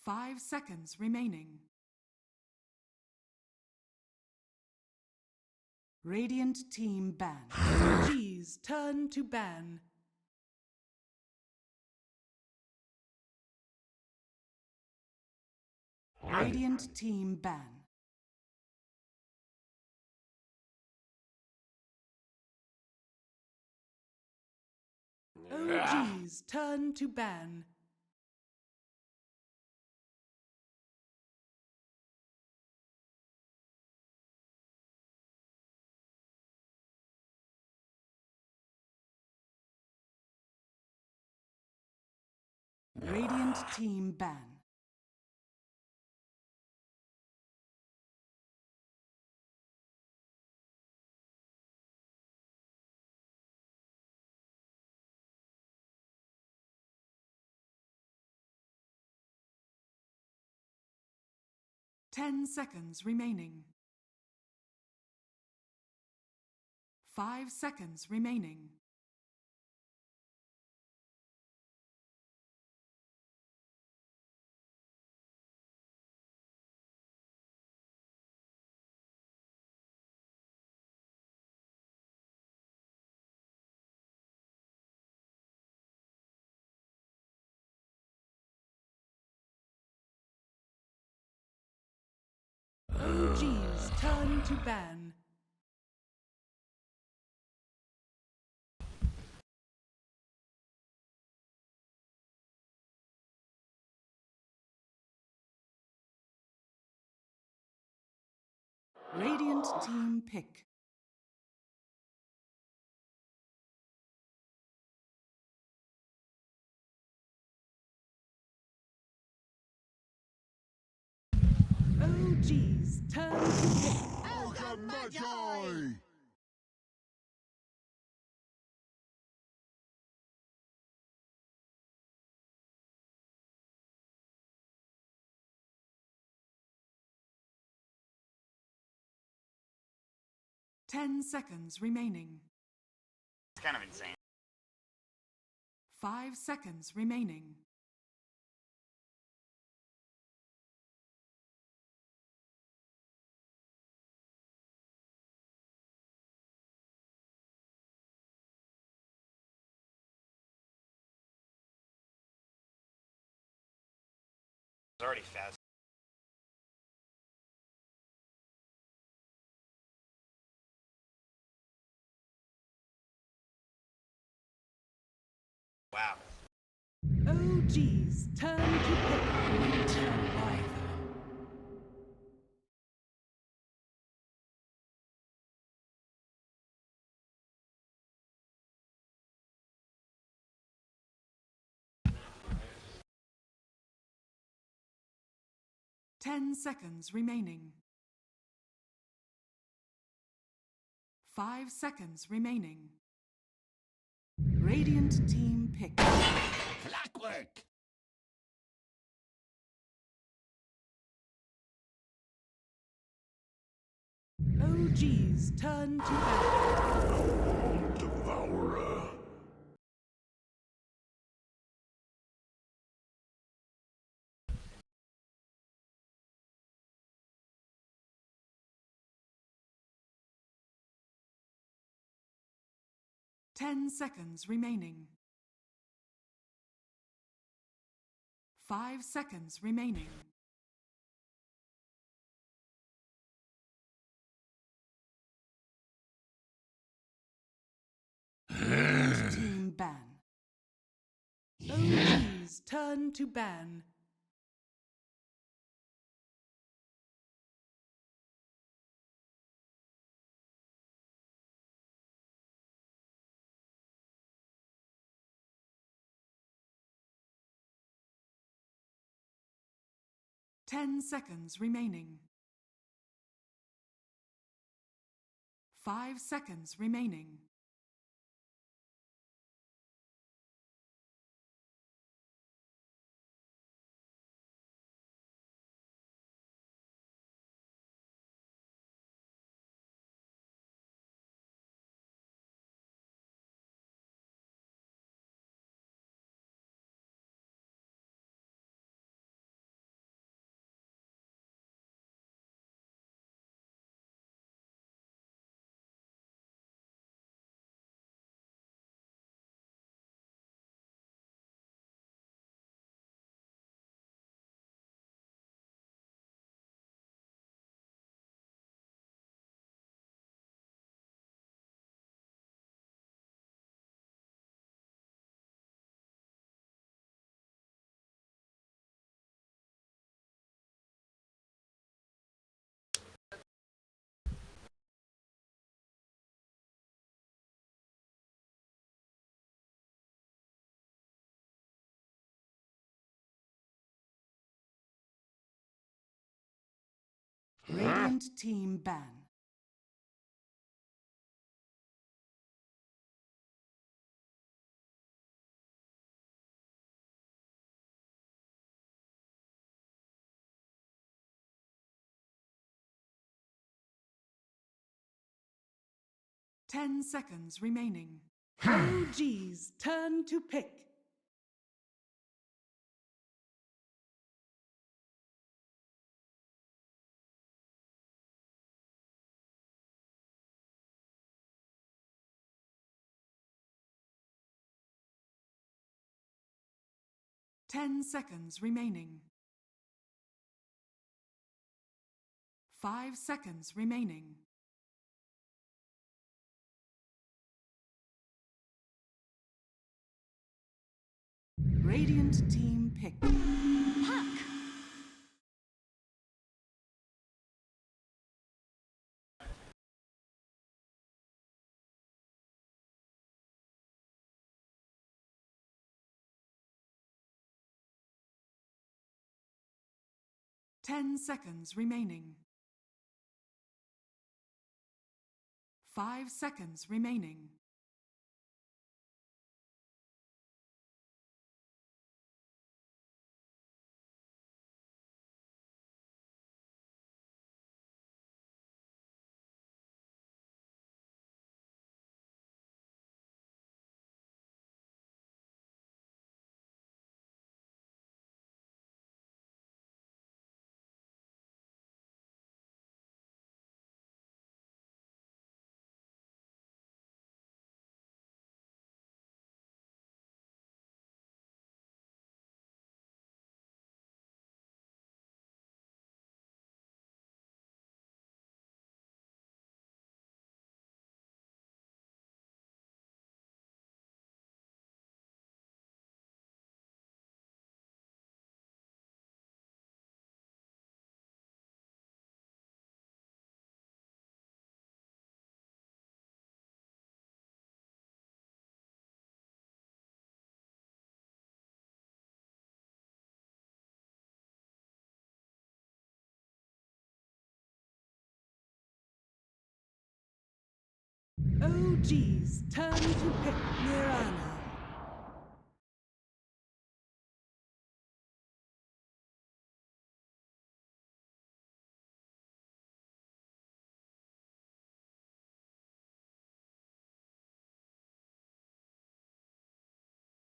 5 seconds remaining. Radiant team ban. G's turn to ban. Radiant team ban. OG's turn to ban. Radiant team ban. Ten seconds remaining. 5 seconds remaining. OG's turn to ban. Radiant team pick. OG's turn to pick. Magi! 10 seconds remaining. It's kind of insane. 5 seconds remaining. It's already fast. Wow. OG's turn to pick. Survivor. Ten seconds remaining. 5 seconds remaining. Radiant team pick. Clockwork! OG's turn to ban. Devourer! Ten seconds remaining. 5 seconds remaining. Team ban. OG's turn to ban. Ten seconds remaining. 5 seconds remaining. Radiant team ban. Ten seconds remaining. OG's turn to pick. Ten seconds remaining. 5 seconds remaining. Radiant team pick. Puck! Ten seconds remaining. 5 seconds remaining. OG's turn to pick Mirana.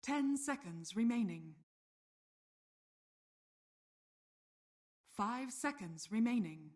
Ten seconds remaining. 5 seconds remaining.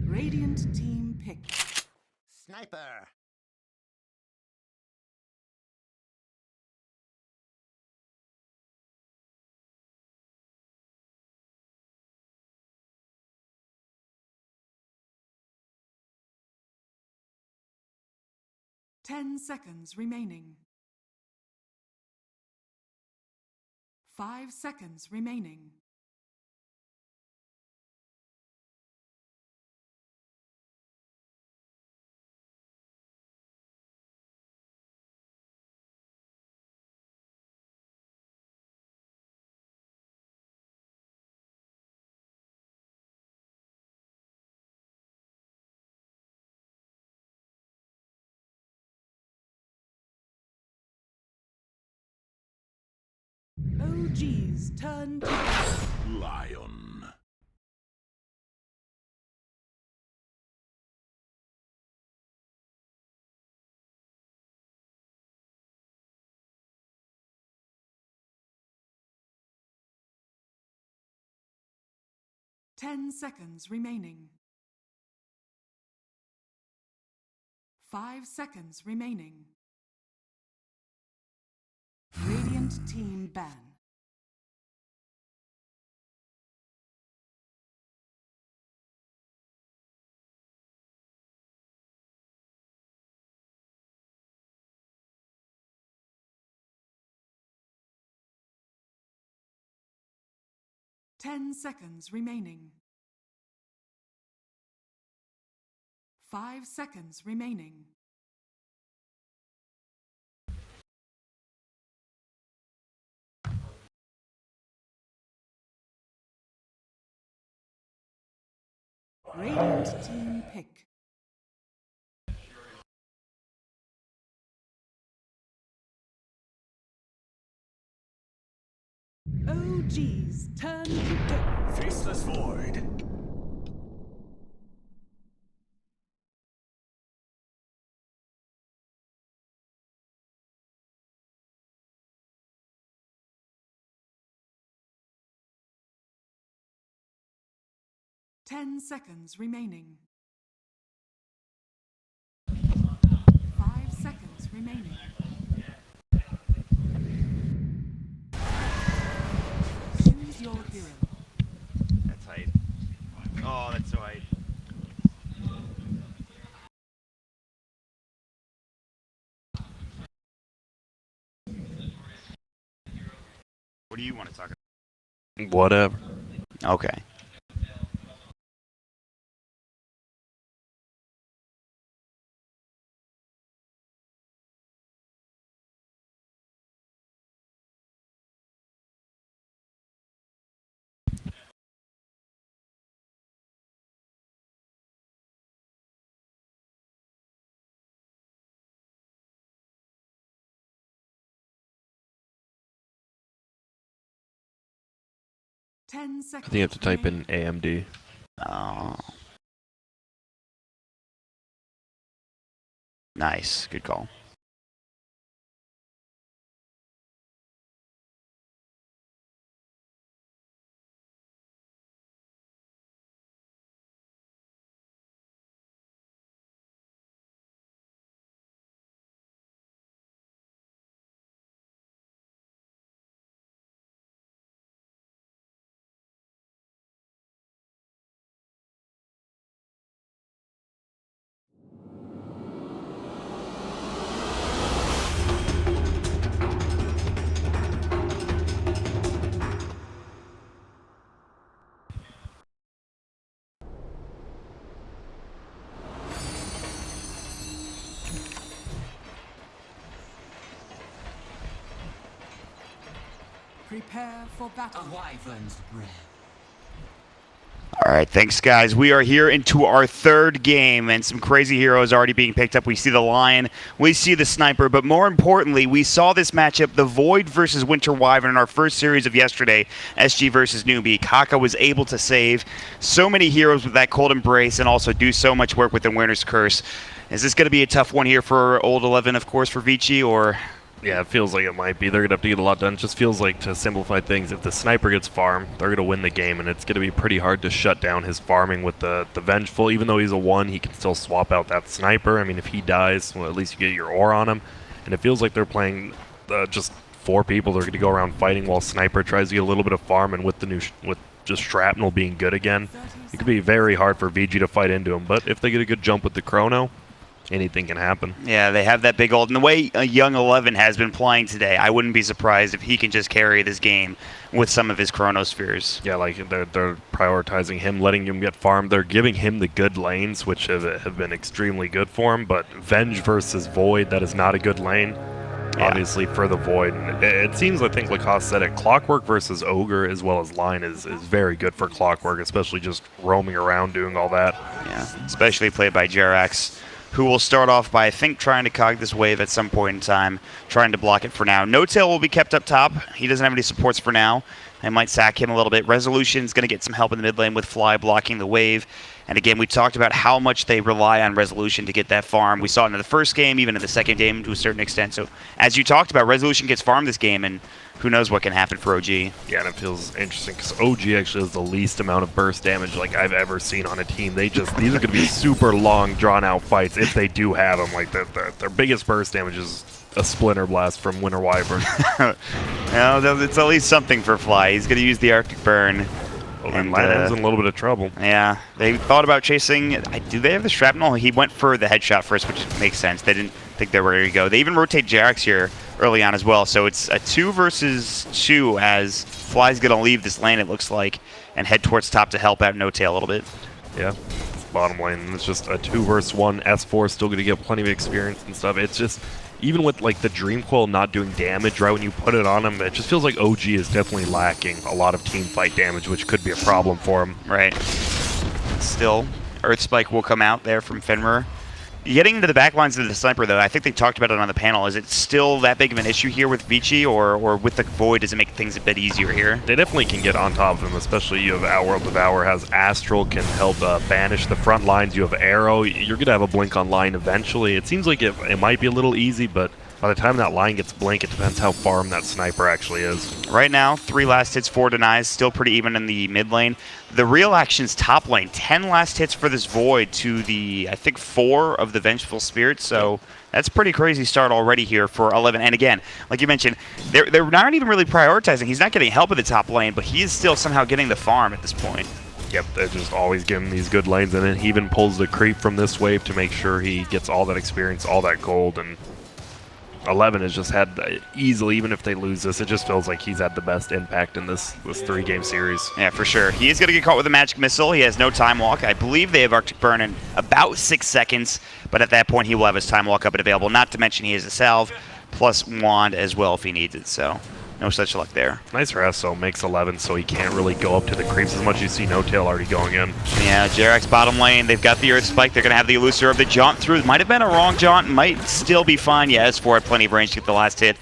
Radiant team pick. Sniper. 10 seconds remaining. 5 seconds remaining. OG's turn to Lion. Ten seconds remaining. 5 seconds remaining. Radiant team ban. 10 seconds remaining. 5 seconds remaining. Radiant team pick. OG's turn to go. Faceless Void. Ten seconds remaining. 5 seconds remaining. Choose your hero. That's height. Oh, that's so height. What do you want to talk about? Whatever. Okay. Ten I seconds. think you have to type in AMD. Oh. Nice. Good call. Prepare for battle. A wyvern's breath. All right, thanks, guys. We are here into our third game, and some crazy heroes already being picked up. We see the Lion, we see the Sniper, but more importantly, we saw this matchup, the Void versus Winter Wyvern, in our first series of yesterday, SG versus Newbie. Kaka was able to save so many heroes with that Cold Embrace and also do so much work with the Winter's Curse. Is this going to be a tough one here for Old 11, of course, for Vici, or... Yeah, it feels like it might be. They're going to have to get a lot done. It just feels like, to simplify things, if the Sniper gets farm, they're going to win the game, and it's going to be pretty hard to shut down his farming with the Vengeful. Even though he's a 1, he can still swap out that Sniper. I mean, if he dies, well, at least you get your ore on him. And it feels like they're playing just 4 people. They're going to go around fighting while Sniper tries to get a little bit of farm, and with with just Shrapnel being good again, it could be very hard for VG to fight into him. But if they get a good jump with the Chrono, anything can happen. Yeah, they have that big ult. And the way Young 11 has been playing today, I wouldn't be surprised if he can just carry this game with some of his Chronospheres. Yeah, like they're prioritizing him, letting him get farmed. They're giving him the good lanes, which have been extremely good for him. But Venge versus Void, that is not a good lane, obviously, for the Void. And it seems, I think Lacoste said it, Clockwork versus Ogre as well as Line is very good for Clockwork, especially just roaming around doing all that. Yeah, especially played by Jerax, who will start off by, I think, trying to cog this wave at some point in time, trying to block it for now. No-Tail will be kept up top. He doesn't have any supports for now. I might sack him a little bit. Resolution's going to get some help in the mid lane with Fly blocking the wave. And again, we talked about how much they rely on Resolution to get that farm. We saw it in the first game, even in the second game to a certain extent. So, as you talked about, Resolution gets farmed this game, and who knows what can happen for OG. Yeah, and it feels interesting because OG actually has the least amount of burst damage like I've ever seen on a team. These are going to be super long, drawn-out fights if they do have them. Like their biggest burst damage is a Splinter Blast from Winter Wyvern. Well, it's at least something for Fly. He's going to use the Arctic Burn. And Lanham's in a little bit of trouble. Yeah, they thought about chasing. Do they have the Shrapnel? He went for the headshot first, which makes sense. They didn't think they were ready to go. They even rotate Jerax here early on as well. So it's a 2 versus 2 as Fly's going to leave this lane, it looks like, and head towards top to help out No-Tail a little bit. Yeah, it's bottom lane. It's just a 2 versus 1. S4 is still going to get plenty of experience and stuff. It's just, even with like the Dream Coil not doing damage right when you put it on him, it just feels like OG is definitely lacking a lot of team fight damage, which could be a problem for him. Right. Still, Earth Spike will come out there from Fenrir. Getting into the back lines of the Sniper, though, I think they talked about it on the panel. Is it still that big of an issue here with Vici, or with the Void, does it make things a bit easier here? They definitely can get on top of him, especially you have Outworld Devour, has Astral, can help banish the front lines. You have Arrow. You're going to have a Blink on line eventually. It seems like it might be a little easy, but by the time that line gets Blink, it depends how farm that Sniper actually is. Right now, 3 last hits, 4 denies, still pretty even in the mid lane. The real action's top lane, 10 last hits for this Void to the, I think, 4 of the Vengeful Spirit, so that's a pretty crazy start already here for 11. And again, like you mentioned, they're not even really prioritizing. He's not getting help at the top lane, but he is still somehow getting the farm at this point. Yep, they just always give him these good lanes, and then he even pulls the creep from this wave to make sure he gets all that experience, all that gold, and 11 has just had easily, even if they lose this, it just feels like he's had the best impact in this 3-game series. Yeah, for sure. He is going to get caught with a Magic Missile. He has no Time Walk. I believe they have Arctic Burn in about 6 seconds, but at that point he will have his Time Walk up and available. Not to mention he has a Salve plus Wand as well if he needs it, so no such luck there. Nice rest, so makes 11 so he can't really go up to the creeps as much as you see No-Tail already going in. Yeah, JerAx bottom lane. They've got the Earth Spike. They're going to have the Elusive Orb. The jaunt through might have been a wrong jaunt. Might still be fine. Yeah, S4 had plenty of range to get the last hit.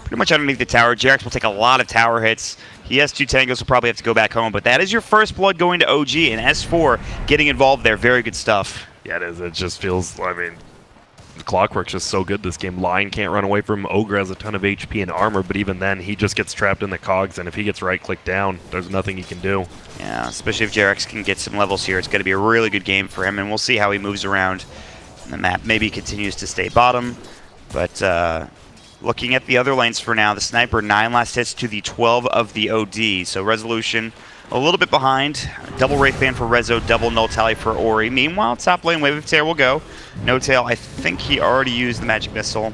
Pretty much underneath the tower. JerAx will take a lot of tower hits. He has 2 tangos, so probably have to go back home. But that is your first blood going to OG, and S4 getting involved there. Very good stuff. Yeah, it is. It just feels, I mean, the Clockwork's just so good this game. Lion can't run away from him. Ogre has a ton of HP and armor, but even then, he just gets trapped in the cogs, and if he gets right-clicked down, there's nothing he can do. Yeah, especially if JerAx can get some levels here. It's going to be a really good game for him, and we'll see how he moves around the map. Maybe he continues to stay bottom, but looking at the other lanes for now, the Sniper, 9 last hits to the 12 of the OD, so Resolution a little bit behind. Double Wraith Band for Rezo, double Null Tally for Ori. Meanwhile, top lane, Wave of Terror will go. No-Tail, I think he already used the Magic Missile.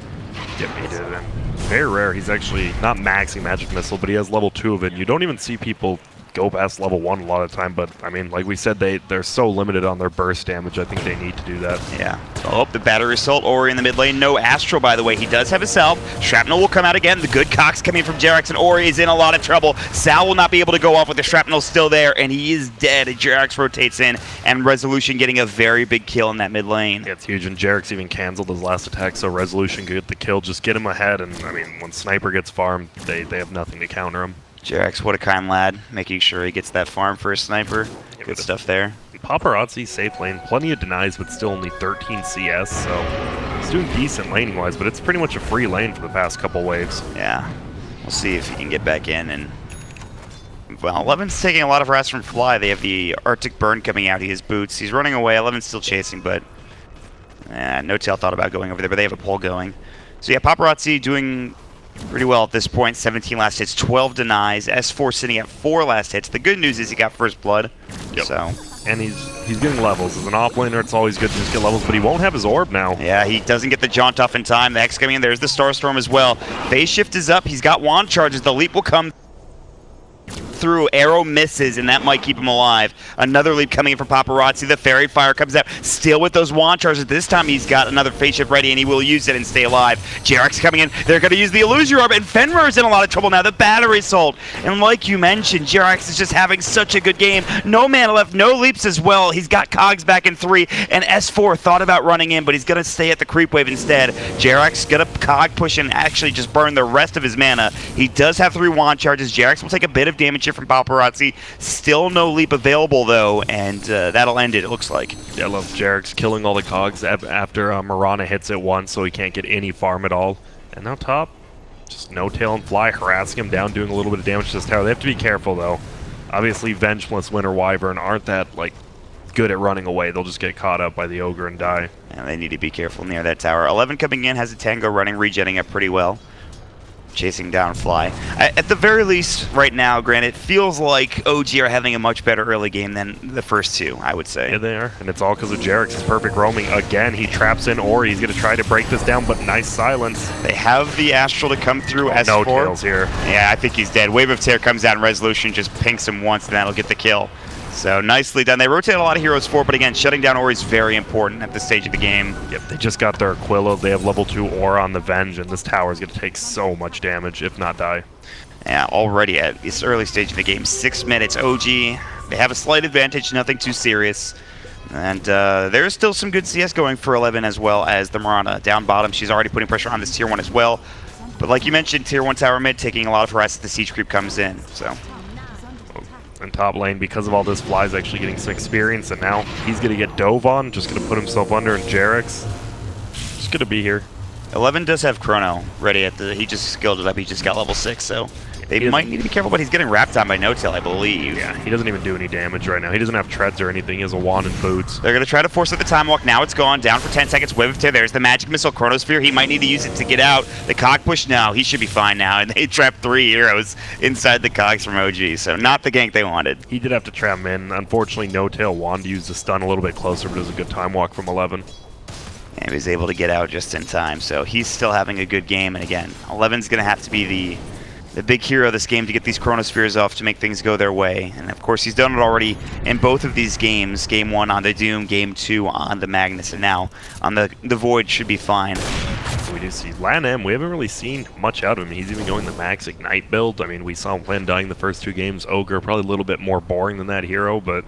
Yep, he did. And very rare. He's actually not maxing Magic Missile, but he has level 2 of it. You don't even see people go past level 1 a lot of the time, but I mean, like we said, they're so limited on their burst damage. I think they need to do that. Yeah. Oh, the Battery Assault, Ori in the mid lane. No Astral, by the way. He does have a Salve. Shrapnel will come out again. The good cocks coming from JerAx, and Ori is in a lot of trouble. Sal will not be able to go off with the Shrapnel still there, and he is dead. JerAx rotates in, and Resolution getting a very big kill in that mid lane. Yeah, it's huge, and JerAx even canceled his last attack, so Resolution could get the kill. Just get him ahead, and I mean, when Sniper gets farmed, they have nothing to counter him. JerAx, what a kind lad, making sure he gets that farm for a Sniper. Good stuff there. Paparazzi, safe lane, plenty of denies, but still only 13 CS, so he's doing decent laning-wise, but it's pretty much a free lane for the past couple waves. Yeah, we'll see if he can get back in. And well, 11's taking a lot of harass from Fly. They have the Arctic Burn coming out. He has boots. He's running away. 11's still chasing, but No-Tail thought about going over there, but they have a pull going. So yeah, Paparazzi doing pretty well at this point. 17 last hits, 12 denies. S4 sitting at 4 last hits. The good news is he got first blood. Yep. So. And he's getting levels. As an offlaner, it's always good to just get levels, but he won't have his orb now. Yeah, he doesn't get the jaunt off in time. The X coming in. There's the Starstorm as well. Phase shift is up. He's got wand charges. The leap will come through. Arrow misses, and that might keep him alive. Another leap coming in from Paparazzi. The Fairy Fire comes out, still with those wand charges. This time he's got another phase shift ready, and he will use it and stay alive. JerAx coming in. They're going to use the Illusion Orb, and Fenrir's in a lot of trouble now. The Battery Assault. And like you mentioned, JerAx is just having such a good game. No mana left, no leaps as well. He's got cogs back in 3, and S4 thought about running in, but he's going to stay at the creep wave instead. JerAx going to cog push and actually just burn the rest of his mana. He does have 3 wand charges. JerAx will take a bit of damage here from Paparazzi. Still no leap available though, and that'll end it, it looks like. Yeah, I love JerAx killing all the cogs after Mirana hits it once, so he can't get any farm at all. And now top, just No-Tail and Fly harassing him down, doing a little bit of damage to this tower. They have to be careful though. Obviously, Vengeless, Winter Wyvern aren't that like good at running away. They'll just get caught up by the Ogre and die. And they need to be careful near that tower. 11 coming in, has a Tango running, regenning up pretty well. chasing down Fly. At the very least, right now, granted, it feels like OG are having a much better early game than the first two, I would say. Yeah, they are. And it's all because of JerAx's perfect roaming. Again, he traps in Ori. He's going to try to break this down, but nice silence. They have the Astral to come through S4. No tails here. Yeah, I think he's dead. Wave of Tear comes out in Resolution, just pinks him once, and that'll get the kill. So nicely done. They rotate a lot of heroes forward, but again, shutting down Ori is very important at this stage of the game. Yep, they just got their Aquila. They have level 2 Aura on the Venge, and this tower is going to take so much damage, if not die. Yeah, already at this early stage of the game, 6 minutes. OG, they have a slight advantage, nothing too serious. And there's still some good CS going for 11 as well as the Mirana. Down bottom, she's already putting pressure on this tier 1 as well. But like you mentioned, tier 1 tower mid taking a lot of harass as the siege creep comes in. So. In top lane, because of all this, Fly's actually getting some experience, and now he's going to get dove on, just going to put himself under, and JerAx just going to be here. 11 does have Chrono ready at the, he just skilled it up, he just got level 6, so they might need to be careful, but he's getting wrapped on by No-Tail, I believe. Yeah, he doesn't even do any damage right now. He doesn't have treads or anything. He has a wand and boots. They're going to try to force at the time walk. Now it's gone. Down for 10 seconds. Wave of Tear. There's the magic missile. Chronosphere. He might need to use it to get out. The cog push. No, he should be fine now. And they trapped 3 heroes inside the cogs from OG. So not the gank they wanted. He did have to trap him in. Unfortunately, No-Tail wanted to use the stun a little bit closer, but it was a good time walk from 11. And he was able to get out just in time. So he's still having a good game. And again, 11's going to have to be the big hero of this game to get these Chronospheres off to make things go their way. And of course, he's done it already in both of these games. Game 1 on the Doom, Game 2 on the Magnus, and now on the Void should be fine. We do see LAN-M. We haven't really seen much out of him. He's even going the Max Ignite build. I mean, we saw him plan dying the first 2 games. Ogre, probably a little bit more boring than that hero, but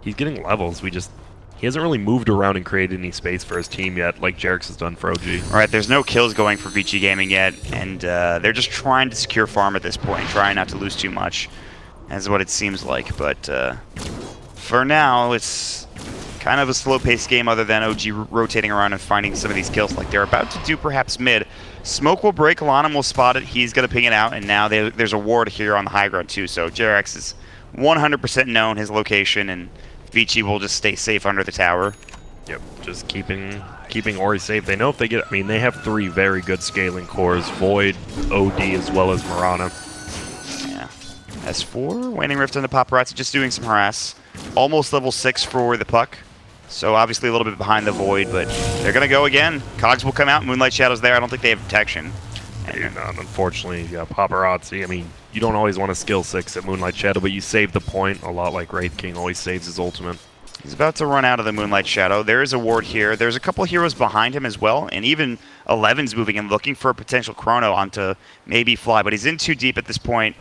he's getting levels. He hasn't really moved around and created any space for his team yet, like JerAx has done for OG. All right, there's no kills going for Vici Gaming yet, and they're just trying to secure farm at this point, trying not to lose too much, is what it seems like. But for now, it's kind of a slow-paced game other than OG rotating around and finding some of these kills like they're about to do perhaps mid. Smoke will break, Lanham will spot it, he's going to ping it out, and now there's a ward here on the high ground too, so JerAx is 100% known his location, and Vici will just stay safe under the tower. Yep, just keeping Ori safe. They know if they get, I mean, they have 3 very good scaling cores, Void, OD, as well as Mirana. Yeah. S4, Waning Rift into Paparazzi, just doing some harass. Almost level 6 for the Puck. So obviously a little bit behind the Void, but they're going to go again. Cogs will come out, Moonlight Shadow's there. I don't think they have protection. And unfortunately, yeah, Paparazzi, I mean, you don't always want to skill 6 at Moonlight Shadow, but you save the point a lot like Wraith King always saves his ultimate. He's about to run out of the Moonlight Shadow. There is a ward here. There's a couple heroes behind him as well, and even 11's moving and looking for a potential Chrono onto maybe Fly, but he's in too deep at this point.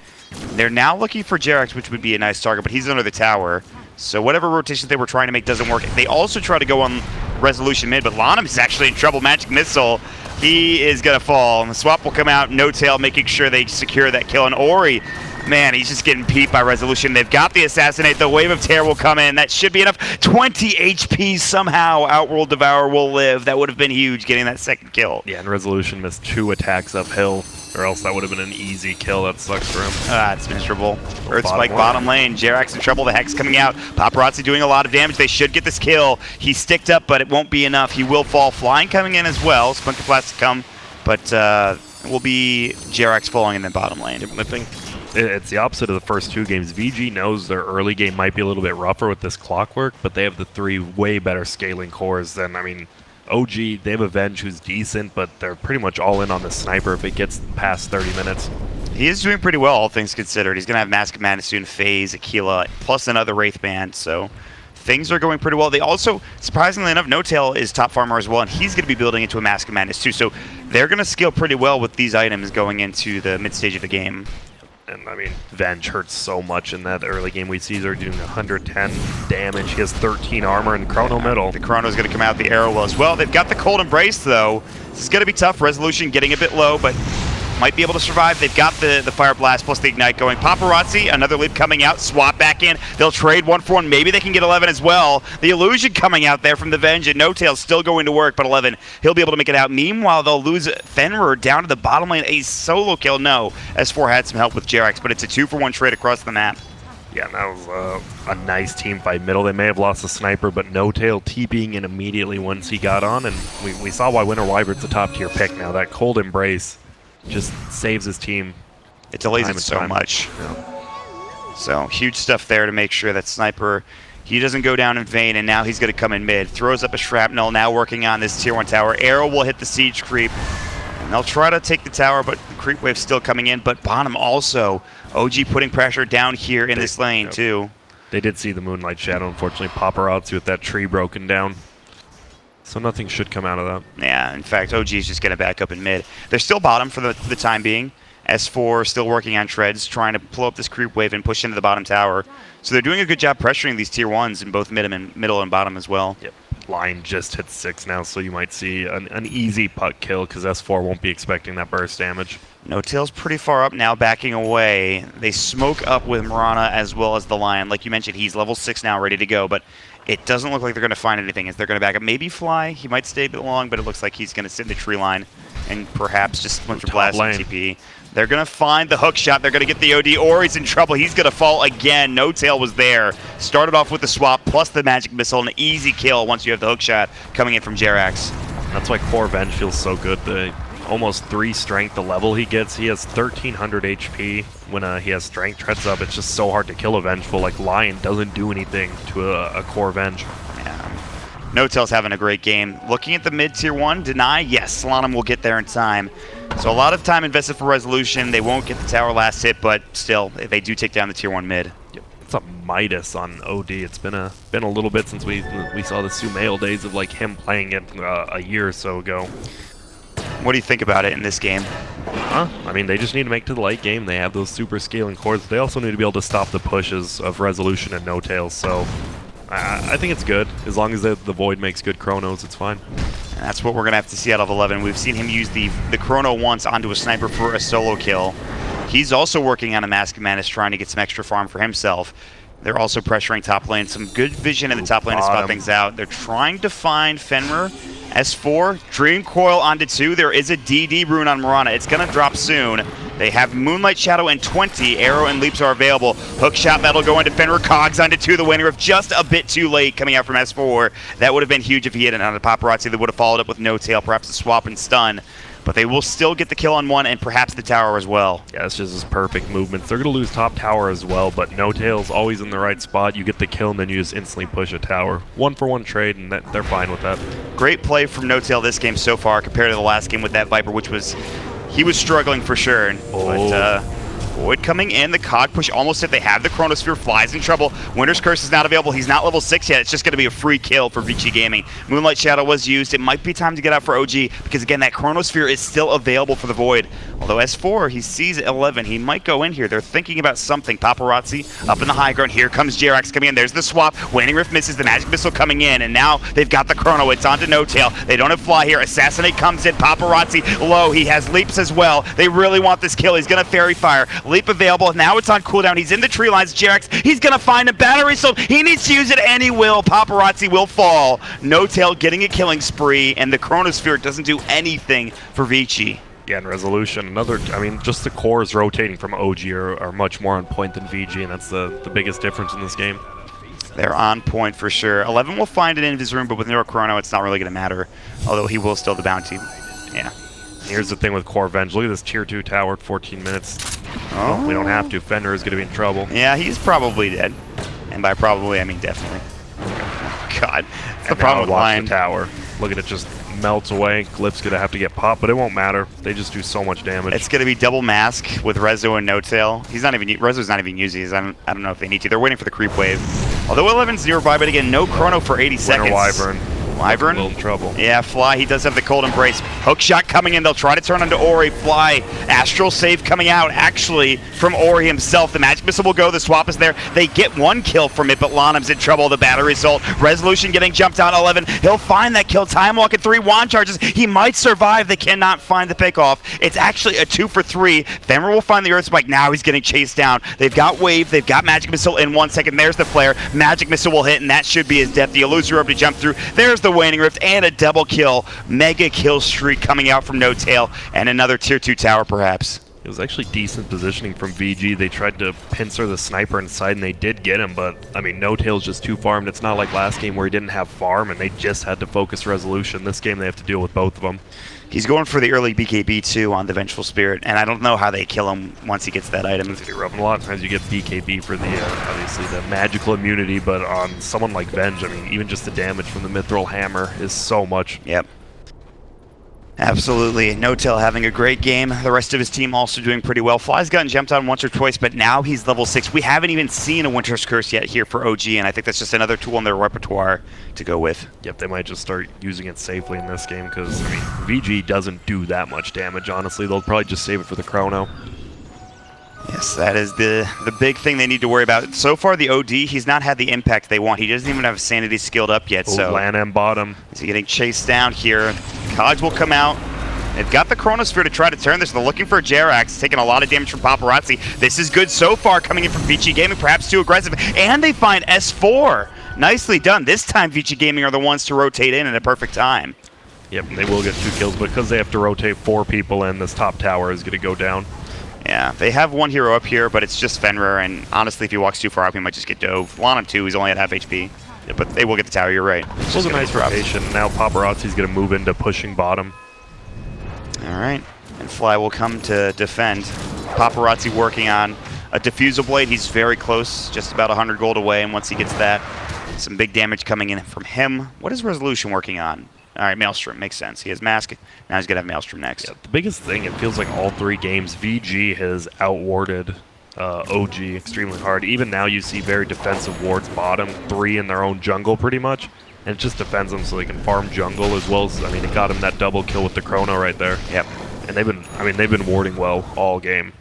They're now looking for JerAx, which would be a nice target, but he's under the tower. So whatever rotation they were trying to make doesn't work. They also try to go on Resolution mid, but Lanham is actually in trouble. Magic Missile. He is going to fall, and the swap will come out. No-Tail making sure they secure that kill. And Ori, man, he's just getting peeped by Resolution. They've got the Assassinate. The Wave of Tear will come in. That should be enough. 20 HP somehow. Outworld Devour will live. That would have been huge, getting that second kill. Yeah, and Resolution missed 2 attacks uphill, or else that would have been an easy kill. That sucks for him. It's miserable. Earth Spike bottom lane. JerAx in trouble. The Hex coming out. Paparazzi doing a lot of damage. They should get this kill. He sticked up, but it won't be enough. He will fall. Flying coming in as well. Splinter Blast to come, but it will be JerAx falling in the bottom lane. I think it's the opposite of the first 2 games. VG knows their early game might be a little bit rougher with this clockwork, but they have the 3 way better scaling cores than, I mean, OG, they have a Venge who's decent, but they're pretty much all in on the Sniper if it gets past 30 minutes. He is doing pretty well, all things considered. He's going to have Mask of Madness soon, FaZe, Aquila, plus another Wraith Band, so things are going pretty well. They also, surprisingly enough, No-Tail is top farmer as well, and he's going to be building into a Mask of Madness too, so they're going to scale pretty well with these items going into the mid-stage of the game. And I mean, Venge hurts so much in that early game. We see they're doing 110 damage. He has 13 armor and Chrono middle. The Chrono's going to come out, the arrow will as well. They've got the Cold Embrace though. This is going to be tough. Resolution getting a bit low, but might be able to survive. They've got the Fire Blast plus the Ignite going. Paparazzi, another leap coming out, swap back in. They'll trade 1 for 1. Maybe they can get 11 as well. The Illusion coming out there from the Venge, and No-Tail's still going to work, but 11, he'll be able to make it out. Meanwhile, they'll lose Fenrir down to the bottom lane. A solo kill, no. S4 had some help with JerAx, but it's a 2 for 1 trade across the map. Yeah, that was a nice team fight middle. They may have lost the Sniper, but No-Tail TPing in immediately once he got on, and we saw why Winter Wyvern's a top tier pick now. That Cold Embrace just saves his team. It delays time it and so time. much. Yeah. So huge stuff there to make sure that Sniper, he doesn't go down in vain, and now he's going to come in mid. Throws up a shrapnel, now working on this tier 1 tower. Arrow will hit the siege creep, and they'll try to take the tower, but the creep wave's still coming in. But bottom also, OG putting pressure down here in this lane too. They did see the Moonlight Shadow, unfortunately. Paparazzi with that tree broken down. So nothing should come out of that. Yeah, in fact, OG is just going to back up in mid. They're still bottom for the time being. S4 still working on treads, trying to pull up this creep wave and push into the bottom tower. So they're doing a good job pressuring these tier 1s in both middle and bottom as well. Yep. Line just hit 6 now, so you might see an easy puck kill because S4 won't be expecting that burst damage. No-Tail's pretty far up now, backing away. They smoke up with Mirana as well as the Lion. Like you mentioned, he's level 6 now, ready to go, but it doesn't look like they're going to find anything as they're going to back up. Maybe Fly, he might stay a bit long, but it looks like he's going to sit in the tree line and perhaps just Splinter Blast and TP. They're going to find the hook shot. They're going to get the OD. Ori's in trouble. He's going to fall again. No-Tail was there. Started off with the swap plus the magic missile. An easy kill once you have the hook shot coming in from Jerax. That's why Core Venge feels so good. The almost 3 strength, the level he gets. He has 1300 HP when he has strength treads up. It's just so hard to kill a Vengeful. Like Lion doesn't do anything to a Core Venge. Yeah. No-Tail's having a great game. Looking at the mid tier 1, Deny, yes, Solanum will get there in time. So a lot of time invested for resolution. They won't get the tower last hit, but still, they do take down the tier 1 mid. Yep. It's a Midas on OD. It's been a little bit since we saw the Sumail days of like him playing it a year or so ago. What do you think about it in this game? I mean, they just need to make it to the late game. They have those super scaling cores. They also need to be able to stop the pushes of resolution and no-tails. So I think it's good. As long as the Void makes good chronos, it's fine. And that's what we're going to have to see out of 11. We've seen him use the chrono once onto a sniper for a solo kill. He's also working on a Mask of Madness, trying to get some extra farm for himself. They're also pressuring top lane. Some good vision in the top lane to spot things out. They're trying to find Fenrir. S4, Dream Coil onto 2. There is a DD rune on Mirana. It's going to drop soon. They have Moonlight Shadow and 20. Arrow and Leaps are available. Hook shot, that'll go into Fenrir. Cogs onto 2. The winner of just a bit too late coming out from S4. That would have been huge if he hit it on the Paparazzi. They would have followed up with no tail, perhaps a swap and stun. But they will still get the kill on 1 and perhaps the tower as well. Yeah, it's just his perfect movements. They're going to lose top tower as well, but no tail's always in the right spot. You get the kill and then you just instantly push a tower. 1-for-1 trade, and they're fine with that. Great play from No Tail this game so far compared to the last game with that Viper, which was, he was struggling for sure. But Void coming in, the Cog push almost hit. They have the Chronosphere, Fly's in trouble. Winter's Curse is not available. He's not level 6 yet. It's just going to be a free kill for Vici Gaming. Moonlight Shadow was used. It might be time to get out for OG because, again, that Chronosphere is still available for the Void. Although S4, he sees 11. He might go in here. They're thinking about something. Paparazzi up in the high ground. Here comes Jerax coming in. There's the swap. Waning Rift misses. The Magic Missile coming in. And now they've got the Chrono. It's onto No Tail. They don't have Fly here. Assassinate comes in. Paparazzi low. He has Leaps as well. They really want this kill. He's going to Fairy Fire. Leap available. Now it's on cooldown. He's in the tree lines. Jerax, he's going to find a battery, so he needs to use it, and he will. Paparazzi will fall. No Tail getting a killing spree, and the Chronosphere doesn't do anything for Vici. Yeah, and resolution. Just the cores rotating from OG are much more on point than VG, and that's the biggest difference in this game. They're on point for sure. 11 will find it in his room, but with no Chrono, it's not really going to matter, although he will steal the bounty. Yeah. Here's the thing with Core Venge. Look at this tier 2 tower at 14 minutes. Oh, we don't have to. Fenrir is going to be in trouble. Yeah, he's probably dead. And by probably, I mean definitely. Oh, God. That's the problem with Lion. The tower. Look at it just melts away. Glyph's going to have to get popped, but it won't matter. They just do so much damage. It's going to be double mask with Rezo and No Tail. Rezo's not even using his. I don't know if they need to. They're waiting for the creep wave. Although 11's nearby, but again, no Chrono for 80 seconds. Wyvern. Wyvern? A little trouble. Yeah, Fly, he does have the cold embrace. Hook shot coming in. They'll try to turn onto Ori. Fly, astral save coming out, actually, from Ori himself. The magic missile will go. The swap is there. They get one kill from it, but Lanham's in trouble. The battery result. Resolution getting jumped out 11. He'll find that kill. Time walk at 3. Wand charges. He might survive. They cannot find the pickoff. It's actually a 2 for 3. Fenrir will find the Earth Spike. Now he's getting chased down. They've got Wave. They've got magic missile in 1 second. There's the flare. Magic missile will hit, and that should be his death. The illusory rope to jump through. There's the Waning Rift and a double kill. Mega kill streak coming out from No Tail, and another tier 2 tower perhaps. It was actually decent positioning from VG. They tried to pincer the sniper inside, and they did get him, but, I mean, No Tail's just too farmed. It's not like last game where he didn't have farm, and they just had to focus resolution. This game, they have to deal with both of them. He's going for the early BKB too on the Vengeful Spirit, and I don't know how they kill him once he gets that item. A lot of times you get BKB for the obviously the magical immunity, but on someone like Venge, I mean, even just the damage from the Mithril Hammer is so much. Yep. Absolutely. No-Tail having a great game. The rest of his team also doing pretty well. Fly's gotten jumped on once or twice, but now he's level 6. We haven't even seen a Winter's Curse yet here for OG, and I think that's just another tool in their repertoire to go with. Yep, they might just start using it safely in this game because, I mean, VG doesn't do that much damage, honestly. They'll probably just save it for the Chrono. Yes, that is the big thing they need to worry about. So far, the OD, he's not had the impact they want. He doesn't even have Sanity skilled up yet. So LAN bottom. Is he getting chased down here? Cogs will come out. They've got the Chronosphere to try to turn this. They're looking for Jerax, taking a lot of damage from Paparazzi. This is good so far, coming in from Vici Gaming, perhaps too aggressive. And they find S4. Nicely done. This time, Vici Gaming are the ones to rotate in at a perfect time. Yep, they will get 2 kills, but because they have to rotate 4 people in, this top tower is going to go down. Yeah, they have one hero up here, but it's just Fenrir, and honestly, if he walks too far up, he might just get dove. Lana too, he's only at half HP. Yeah, but they will get the tower, you're right. This was a nice rotation. Now Paparazzi's going to move into pushing bottom. Alright, and Fly will come to defend. Paparazzi working on a Diffusal Blade. He's very close, just about 100 gold away, and once he gets that, some big damage coming in from him. What is Resolution working on? Alright, Maelstrom, makes sense. He has Mask, now he's going to have Maelstrom next. Yeah, the biggest thing, it feels like all 3 games, VG has outwarded OG extremely hard. Even now you see very defensive wards bottom, 3 in their own jungle pretty much. And it just defends them so they can farm jungle as well as, I mean, it got him that double kill with the Chrono right there. Yep. And they've been warding well all game.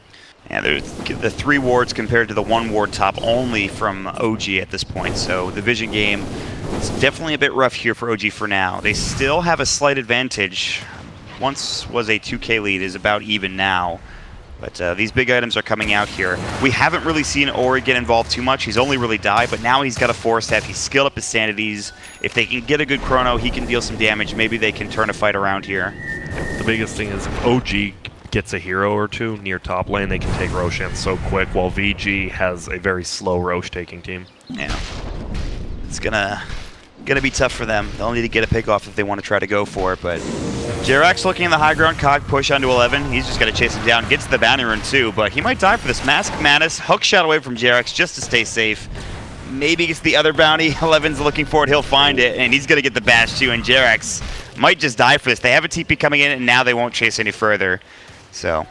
Yeah, there's the 3 wards compared to the 1 ward top only from OG at this point. So the Vision game is definitely a bit rough here for OG for now. They still have a slight advantage. Once was a 2K lead, is about even now. But these big items are coming out here. We haven't really seen Ori get involved too much. He's only really died, but now he's got a 4-step. He's skilled up his sanities. If they can get a good Chrono, he can deal some damage. Maybe they can turn a fight around here. The biggest thing is if OG gets a hero or 2 near top lane, they can take Roshan so quick, while VG has a very slow Rosh taking team. Yeah. It's gonna be tough for them. They'll need to get a pick off if they want to try to go for it, but Jerax looking in the high ground, Cog push onto 11. He's just going to chase him down. Gets the bounty run too, but he might die for this. Mask Madness, hook shot away from Jerax just to stay safe. Maybe gets the other bounty. 11's looking for it. He'll find it, and he's going to get the bash too, and Jerax might just die for this. They have a TP coming in, and now they won't chase any further. So,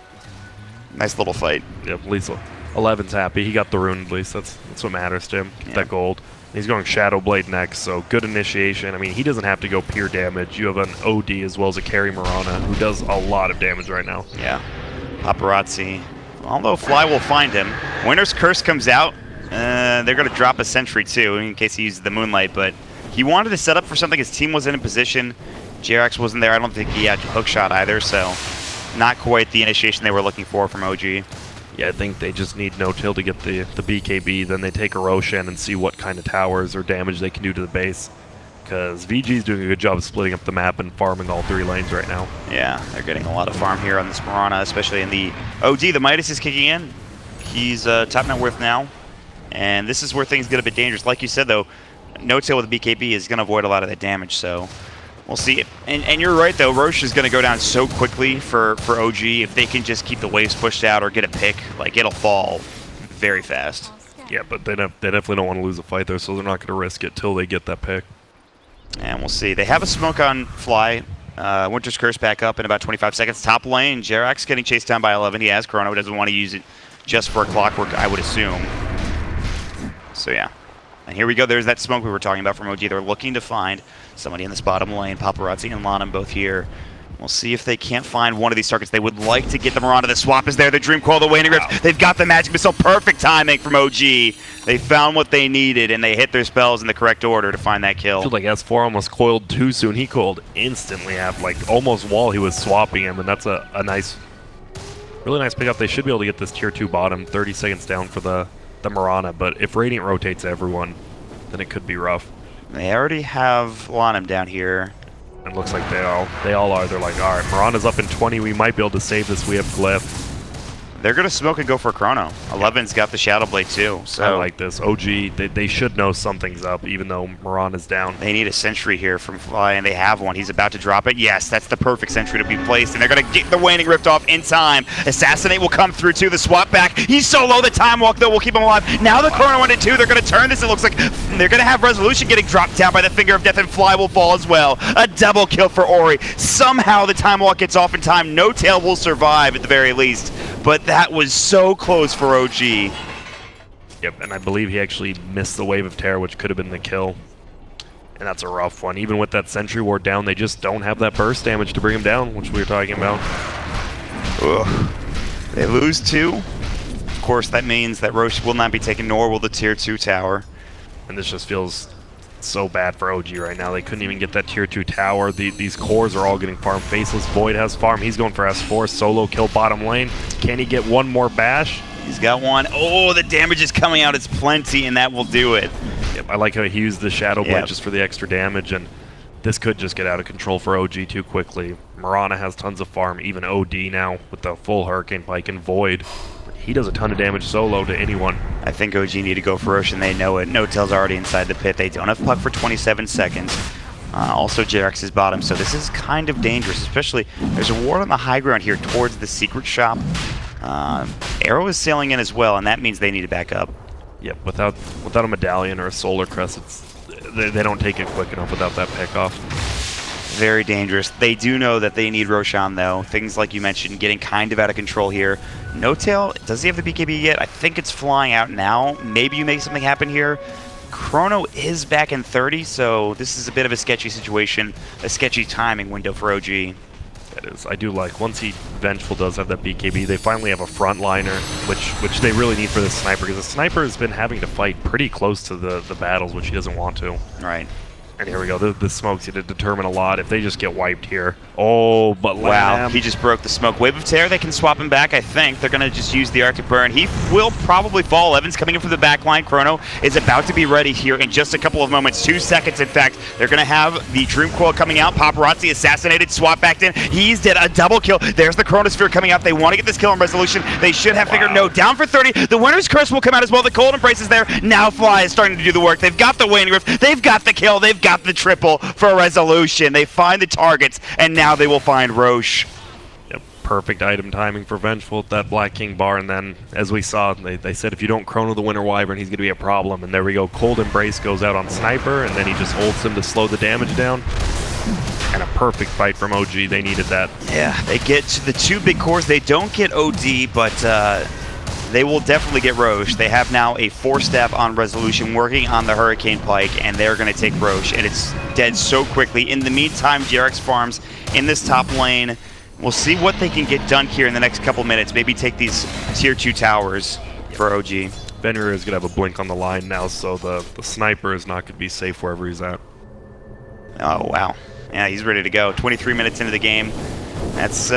nice little fight. Yep, at least 11's happy. He got the rune at least. That's what matters to him. Get that gold. He's going Shadow Blade next, so good initiation. I mean, he doesn't have to go pure damage. You have an OD as well as a carry Mirana, who does a lot of damage right now. Yeah. Paparazzi. Although Fly will find him. Winter's Curse comes out. They're going to drop a sentry too, in case he uses the Moonlight, but he wanted to set up for something. His team wasn't in position. Jerax wasn't there. I don't think he had hookshot either, so not quite the initiation they were looking for from OG. Yeah, I think they just need No-Tail to get the BKB, then they take a Roshan and see what kind of towers or damage they can do to the base. Because VG's doing a good job of splitting up the map and farming all 3 lanes right now. Yeah, they're getting a lot of farm here on this Mirana, especially in the OD. The Midas is kicking in. He's top net worth now. And this is where things get a bit dangerous. Like you said, though, No-Tail with the BKB is going to avoid a lot of that damage, so we'll see. And you're right, though. Roche is going to go down so quickly for OG. If they can just keep the waves pushed out or get a pick, like, it'll fall very fast. Yeah, but they definitely don't want to lose a fight there, so they're not going to risk it till they get that pick. And we'll see. They have a smoke on Fly. Winter's Curse back up in about 25 seconds. Top lane, Jerax getting chased down by 11. He has Chrono. Doesn't want to use it just for a clockwork, I would assume. So, yeah. And here we go. There's that smoke we were talking about from OG. They're looking to find somebody in this bottom lane. Paparazzi and Lanham both here. We'll see if they can't find one of these targets. They would like to get them around. The swap is there. The Dream Coil, the Waning Rift. They've got the Magic Missile. Perfect timing from OG. They found what they needed, and they hit their spells in the correct order to find that kill. I feel like S4 almost coiled too soon. He coiled instantly after, like, almost while he was swapping him, and that's a nice, really nice pickup. They should be able to get this tier 2 bottom 30 seconds down for the Mirana, but if Radiant rotates everyone, then it could be rough. They already have Lanham down here. It looks like they all are. They're like, all right, Mirana's up in 20. We might be able to save this. We have Glyph. they're going to smoke and go for Chrono. 11's got the Shadow Blade too. So I like this. OG, they should know something's up, even though Moran is down. They need a sentry here from Fly, and they have one. He's about to drop it. Yes, that's the perfect sentry to be placed, and they're going to get the Waning Rift off in time. Assassinate will come through too. The swap back. He's so low. The Time Walk, though, will keep him alive. Now the Chrono into 2. They're going to turn this. It looks like they're going to have Resolution getting dropped down by the Finger of Death, and Fly will fall as well. A double kill for Ori. Somehow the Time Walk gets off in time. No Tail will survive at the very least, but that was so close for OG. Yep, and I believe he actually missed the Wave of Terror, which could have been the kill. And that's a rough one. Even with that Sentry Ward down, they just don't have that burst damage to bring him down, which we were talking about. Ugh. They lose 2. Of course, that means that Roche will not be taken, nor will the Tier 2 tower. And this just feels so bad for OG right now. They couldn't even get that Tier 2 tower. These cores are all getting farmed. Faceless Void has farm. He's going for S4. Solo kill bottom lane. Can he get one more bash? He's got one. Oh, the damage is coming out. It's plenty, and that will do it. Yep, I like how he used the Shadow Blade just for the extra damage, and this could just get out of control for OG too quickly. Mirana has tons of farm. Even OD now with the full Hurricane Pike and Void. He does a ton of damage solo to anyone. I think OG need to go for Roche, and they know it. No-Tail's already inside the pit. They don't have puck for 27 seconds. Also, JRX is bottom, so this is kind of dangerous, especially there's a ward on the high ground here towards the secret shop. Arrow is sailing in as well, and that means they need to back up. Yep, without a medallion or a solar crest, they don't take it quick enough without that pickoff. Very dangerous. They do know that they need Roshan, though. Things like you mentioned, getting kind of out of control here. No-Tail, does he have the BKB yet? I think it's flying out now. Maybe you make something happen here. Chrono is back in 30, so this is a bit of a sketchy situation, a sketchy timing window for OG. It is. I do like, once Vengeful does have that BKB, they finally have a frontliner, which they really need for the Sniper, because the Sniper has been having to fight pretty close to the battles, which he doesn't want to. Right. And here we go. The smoke's going to determine a lot. If they just get wiped here. Oh, but wow, he just broke the smoke. Wave of Terror, they can swap him back, I think. They're going to just use the Arctic Burn. He will probably fall. Evans coming in from the back line. Chrono is about to be ready here in just a couple of moments. 2 seconds, in fact. They're going to have the Dream Coil coming out. Paparazzi assassinated, swap back in. He's dead. A double kill. There's the Chronosphere coming out. They want to get this kill on Resolution. They should have figured no. Down for 30. The Winner's Curse will come out as well. The Cold Embrace is there. Now Fly is starting to do the work. They've got the Waning Rift. They've got the kill. They've got the triple for a Resolution. They find the targets, and now they will find Roche. Yep, perfect item timing for Vengeful at that Black King bar, and then, as we saw, they said if you don't Chrono the Winter Wyvern, he's going to be a problem, and there we go. Cold Embrace goes out on Sniper, and then he just holds him to slow the damage down. And a perfect fight from OG. They needed that. Yeah, they get to the 2 big cores. They don't get OD, but they will definitely get Roche. They have now a 4-step on Resolution working on the Hurricane Pike, and they're going to take Roche, and it's dead so quickly. In the meantime, JRX farms in this top lane. We'll see what they can get done here in the next couple minutes. Maybe take these Tier 2 towers for OG. Benrir is going to have a blink on the line now, so the Sniper is not going to be safe wherever he's at. Oh, wow. Yeah, he's ready to go. 23 minutes into the game. That's,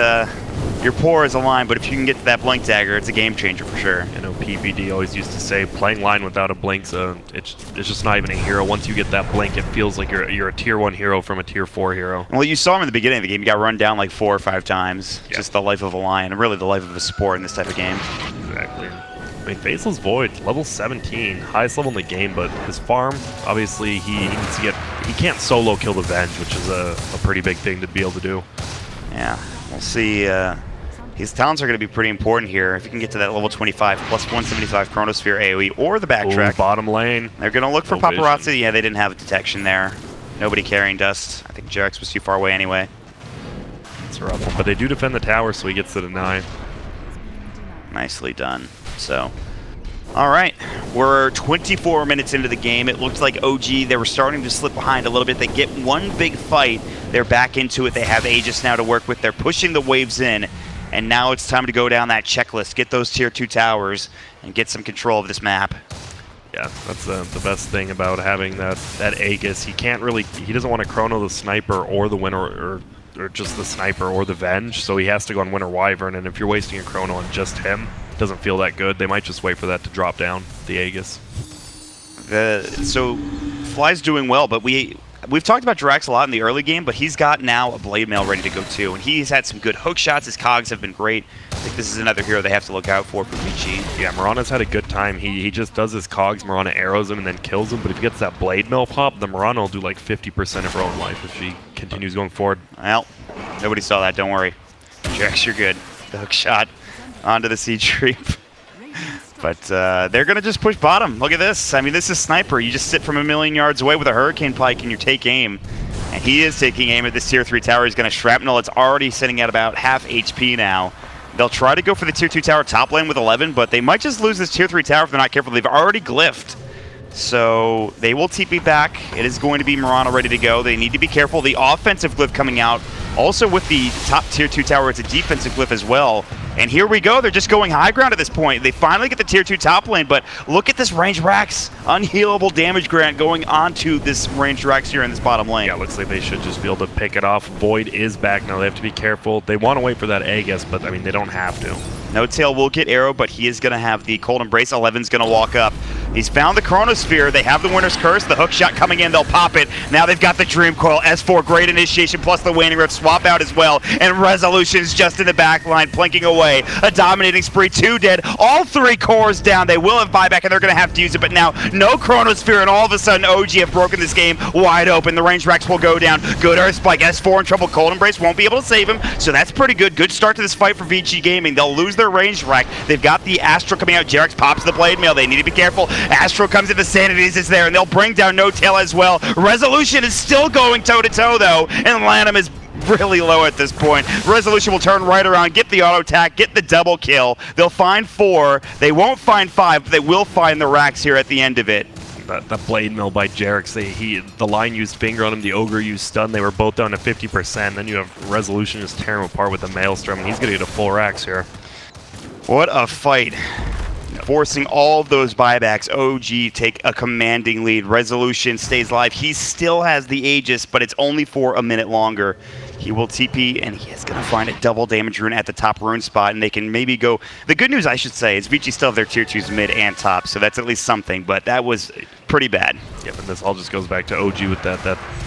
your poor is a line, but if you can get to that blink dagger, it's a game changer for sure. I know PPD always used to say, playing line without a blink, it's just not even a hero. Once you get that blink, it feels like you're a Tier 1 hero from a Tier 4 hero. Well, you saw him in the beginning of the game. He got run down like 4 or 5 times. Yeah. Just the life of a lion, and really the life of a support in this type of game. Exactly. I mean, Faceless Void, level 17, highest level in the game, but his farm, obviously, he needs to get... He can't solo kill the Venge, which is a pretty big thing to be able to do. Yeah, we'll see. His talents are going to be pretty important here. If you can get to that level 25, plus 175 Chronosphere AoE, or the backtrack. Ooh, bottom lane. They're going to look for No Paparazzi. vision. Yeah, they didn't have detection there. Nobody carrying dust. I think JRX was too far away anyway. It's a rough one, but they do defend the tower, so he gets to the 9. Nicely done. So, all right, we're 24 minutes into the game. It looked like OG, they were starting to slip behind a little bit. They get one big fight. They're back into it. They have Aegis now to work with. They're pushing the waves in, and now it's time to go down that checklist, get those Tier 2 towers, and get some control of this map. Yeah, that's the best thing about having that Aegis. He doesn't want to Chrono the Sniper or the Winter, or just the Sniper or the Venge, so he has to go on Winter Wyvern, and if you're wasting a Chrono on just him, it doesn't feel that good. They might just wait for that to drop down, the Aegis. So Fly's doing well, but we've talked about Drax a lot in the early game, but he's got now a Blade Mail ready to go too, and he's had some good hook shots. His cogs have been great. I think this is another hero they have to look out for Vici. Yeah, Mirana's had a good time. He just does his cogs, Mirana arrows him and then kills him, but if he gets that Blade Mail pop, then Mirana will do like 50% of her own life if she continues going forward. Well, nobody saw that, don't worry. Drax, you're good. The hook shot onto the Siege Creep. But they're going to just push bottom. Look at this. I mean, this is Sniper. You just sit from a million yards away with a Hurricane Pike and you take aim. And he is taking aim at this Tier 3 tower. He's going to shrapnel. It's already sitting at about half HP now. They'll try to go for the Tier 2 tower top lane with 11, but they might just lose this Tier 3 tower if they're not careful. They've already glyphed. So they will TP back. It is going to be Mirana ready to go. They need to be careful. The offensive glyph coming out. Also with the top Tier 2 tower, it's a defensive glyph as well. And here we go. They're just going high ground at this point. They finally get the Tier 2 top lane, but look at this range Rax. Unhealable damage grant going onto this range Rax here in this bottom lane. Yeah, looks like they should just be able to pick it off. Void is back now. They have to be careful. They want to wait for that Aegis, but I mean, they don't have to. No Tail will get arrow, but he is going to have the Cold Embrace. 11's going to walk up. He's found the Chronosphere. They have the Winter's Curse. The hook shot coming in. They'll pop it. Now they've got the Dream Coil. S4, great initiation, plus the Waning Rift swap out as well. And Resolution's just in the back line, plinking away. A dominating spree. 2 dead. All 3 cores down. They will have buyback, and they're going to have to use it. But now, no Chronosphere, and all of a sudden, OG have broken this game wide open. The range Rex will go down. Good Earth Spike. S4 in trouble. Cold Embrace won't be able to save him. So that's pretty good. Good start to this fight for Vici Gaming. They'll lose their range rack. They've got the Astro coming out. Jerax pops the Blade Mail. They need to be careful. Astro comes in, the Sanities is there, and they'll bring down No Tail as well. Resolution is still going toe-to-toe, though, and Lanham is really low at this point. Resolution will turn right around, get the auto attack, get the double kill. They'll find 4. They won't find 5, but they will find the racks here at the end of it. That Blade Mill by Jerax, the line used Finger on him, the Ogre used Stun. They were both down to 50%. Then you have Resolution just tearing him apart with the Maelstrom, and he's going to get a full racks here. What a fight. Forcing all of those buybacks. OG take a commanding lead. Resolution stays alive. He still has the Aegis, but it's only for a minute longer. He will TP, and he is going to find a double damage rune at the top rune spot, and they can maybe go... The good news, I should say, is Vici still have their Tier 2s mid and top, so that's at least something, but that was pretty bad. Yep, and this all just goes back to OG with that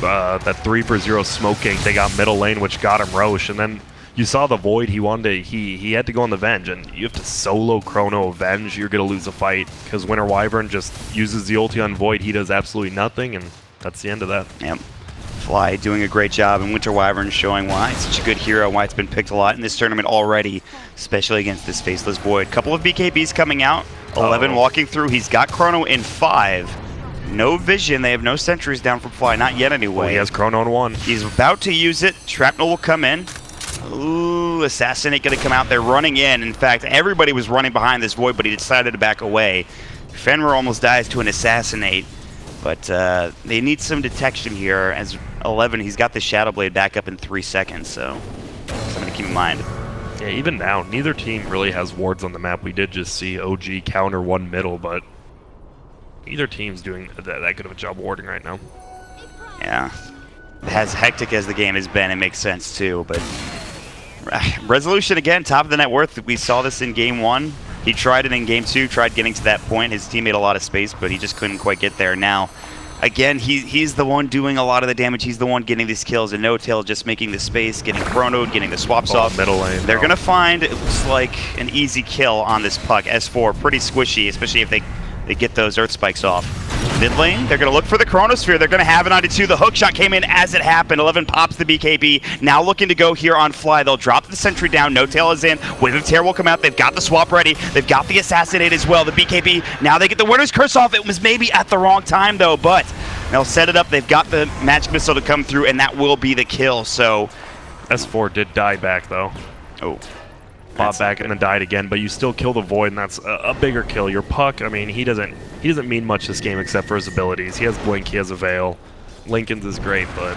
3-for-0 smoking. They got middle lane, which got him Roche, and then you saw the Void. He had to go on the Venge, and you have to solo Chrono Venge. You're going to lose a fight, because Winter Wyvern just uses the ulti on Void. He does absolutely nothing, and that's the end of that. Yep. Fly doing a great job, and Winter Wyvern showing why it's such a good hero, why it's been picked a lot in this tournament already, especially against this Faceless Void. Couple of BKBs coming out, 11 walking through. He's got Chrono in 5. No vision. They have no sentries down from Fly, not yet anyway. Well, he has Chrono in 1. He's about to use it. Shrapnel will come in. Ooh, Assassinate going to come out. They're running in. In fact, everybody was running behind this Void, but he decided to back away. Fenrir almost dies to an Assassinate, but they need some detection here. As 11, he's got the Shadow Blade back up in 3 seconds, so something to keep in mind. Yeah, even now, neither team really has wards on the map. We did just see OG counter 1 middle, but either team's doing that good of a job warding right now. Yeah. As hectic as the game has been, it makes sense too, but Resolution again, top of the net worth. We saw this in game 1. He tried it in game 2, tried getting to that point. His team made a lot of space, but he just couldn't quite get there. Now, again, he's the one doing a lot of the damage. He's the one getting these kills, and No Tail just making the space, getting chronoed, getting the swaps off. Middle lane. They're going to find, it looks like, an easy kill on this puck. S4, pretty squishy, especially if they get those Earth Spikes off. Mid lane, they're going to look for the Chronosphere. They're going to have it onto 2. The hook shot came in as it happened. 11 pops the BKB. Now looking to go here on Fly. They'll drop the sentry down. No Tail is in. Wave of Terror will come out. They've got the swap ready. They've got the Assassinate as well. The BKB. Now they get the Winter's Curse off. It was maybe at the wrong time, though, but they'll set it up. They've got the Magic Missile to come through, and that will be the kill. So S4 did die back, though. Oh. Fought back and then died again, but you still kill the Void, and that's a bigger kill. Your Puck, I mean, he doesn't mean much this game except for his abilities. He has Blink, he has a Veil. Lincoln's is great, but